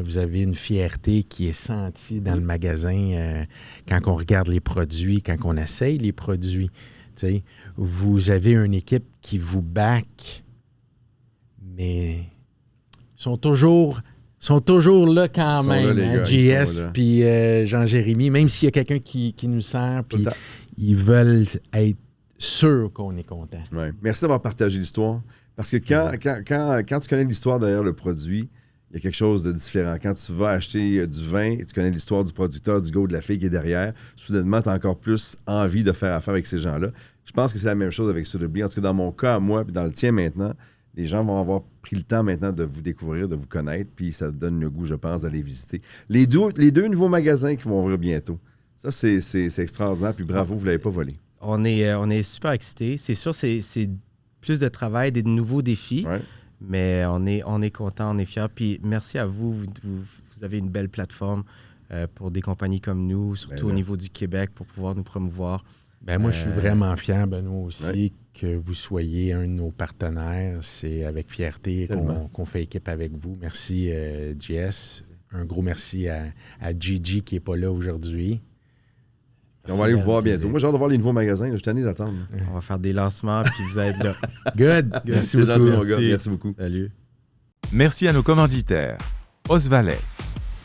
Speaker 2: Vous avez une fierté qui est sentie dans le magasin quand on regarde les produits, quand on essaye les produits. T'sais. Vous avez une équipe qui vous back, mais sont toujours là quand même. Là, JS puis Jean-Jérémy, même s'il y a quelqu'un qui nous sert, puis ils veulent être sûrs qu'on est content.
Speaker 3: Ouais. Merci d'avoir partagé l'histoire. Parce que quand tu connais l'histoire derrière le produit, il y a quelque chose de différent. Quand tu vas acheter du vin, tu connais l'histoire du producteur, du gars ou de la fille qui est derrière, soudainement, tu as encore plus envie de faire affaire avec ces gens-là. Je pense que c'est la même chose avec Soulably. En tout cas, dans mon cas, moi, puis dans le tien maintenant, Les gens vont avoir pris le temps maintenant de vous découvrir, de vous connaître, puis ça donne le goût, je pense, d'aller visiter. Les deux nouveaux magasins qui vont ouvrir bientôt. Ça, c'est extraordinaire, puis bravo, vous ne l'avez pas volé.
Speaker 1: On est super excités. C'est sûr, c'est plus de travail, des nouveaux défis, mais on est content, on est fiers. Puis merci à vous. Vous avez une belle plateforme pour des compagnies comme nous, surtout au niveau du Québec, pour pouvoir nous promouvoir.
Speaker 2: Moi, je suis vraiment fier, Benoît, aussi, que vous soyez un de nos partenaires. C'est avec fierté qu'on fait équipe avec vous. Merci, JS. Un gros merci à Gigi qui n'est pas là aujourd'hui.
Speaker 3: On va aller vous voir bientôt. Moi, j'ai hâte de voir les nouveaux magasins. Je suis tanné d'attendre.
Speaker 1: On va faire des lancements, puis vous allez être là.
Speaker 2: Good.
Speaker 3: Merci beaucoup. Gentil, mon gars. Merci beaucoup.
Speaker 1: Salut.
Speaker 4: Merci à nos commanditaires. Osvalet.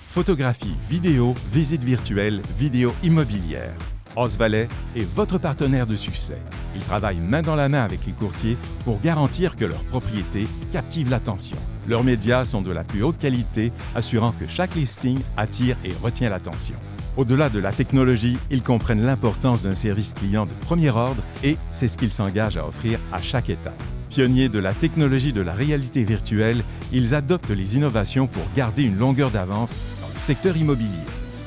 Speaker 4: Photographie, vidéo, visite virtuelle, vidéo immobilière. Osvalet est votre partenaire de succès. Ils travaillent main dans la main avec les courtiers pour garantir que leur propriété captive l'attention. Leurs médias sont de la plus haute qualité, assurant que chaque listing attire et retient l'attention. Au-delà de la technologie, ils comprennent l'importance d'un service client de premier ordre et c'est ce qu'ils s'engagent à offrir à chaque étape. Pionniers de la technologie de la réalité virtuelle, ils adoptent les innovations pour garder une longueur d'avance dans le secteur immobilier.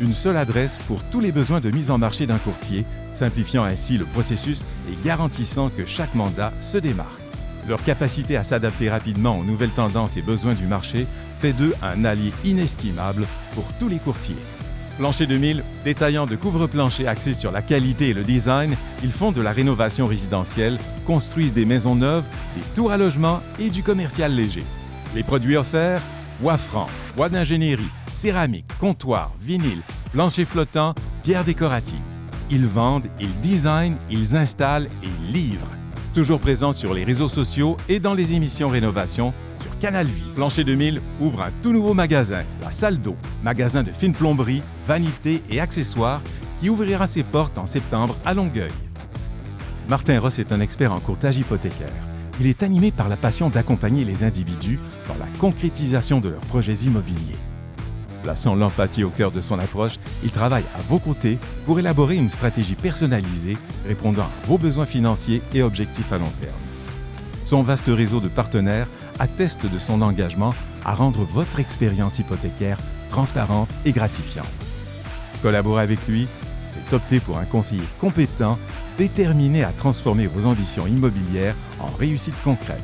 Speaker 4: Une seule adresse pour tous les besoins de mise en marché d'un courtier, simplifiant ainsi le processus et garantissant que chaque mandat se démarque. Leur capacité à s'adapter rapidement aux nouvelles tendances et besoins du marché fait d'eux un allié inestimable pour tous les courtiers. Plancher 2000, détaillant de couvre-plancher axés sur la qualité et le design, ils font de la rénovation résidentielle, construisent des maisons neuves, des tours à logement et du commercial léger. Les produits offerts, bois franc, bois d'ingénierie, céramique, comptoir, vinyle, plancher flottant, pierres décoratives. Ils vendent, ils designent, ils installent et ils livrent. Toujours présents sur les réseaux sociaux et dans les émissions Rénovation sur Canal Vie. Plancher 2000 ouvre un tout nouveau magasin, la Salle d'eau, magasin de fine plomberie, vanité et accessoires qui ouvrira ses portes en septembre à Longueuil. Martin Ross est un expert en courtage hypothécaire. Il est animé par la passion d'accompagner les individus dans la concrétisation de leurs projets immobiliers. Plaçant l'empathie au cœur de son approche, il travaille à vos côtés pour élaborer une stratégie personnalisée répondant à vos besoins financiers et objectifs à long terme. Son vaste réseau de partenaires atteste de son engagement à rendre votre expérience hypothécaire transparente et gratifiante. Collaborer avec lui, c'est opter pour un conseiller compétent, déterminé à transformer vos ambitions immobilières en réussite concrète.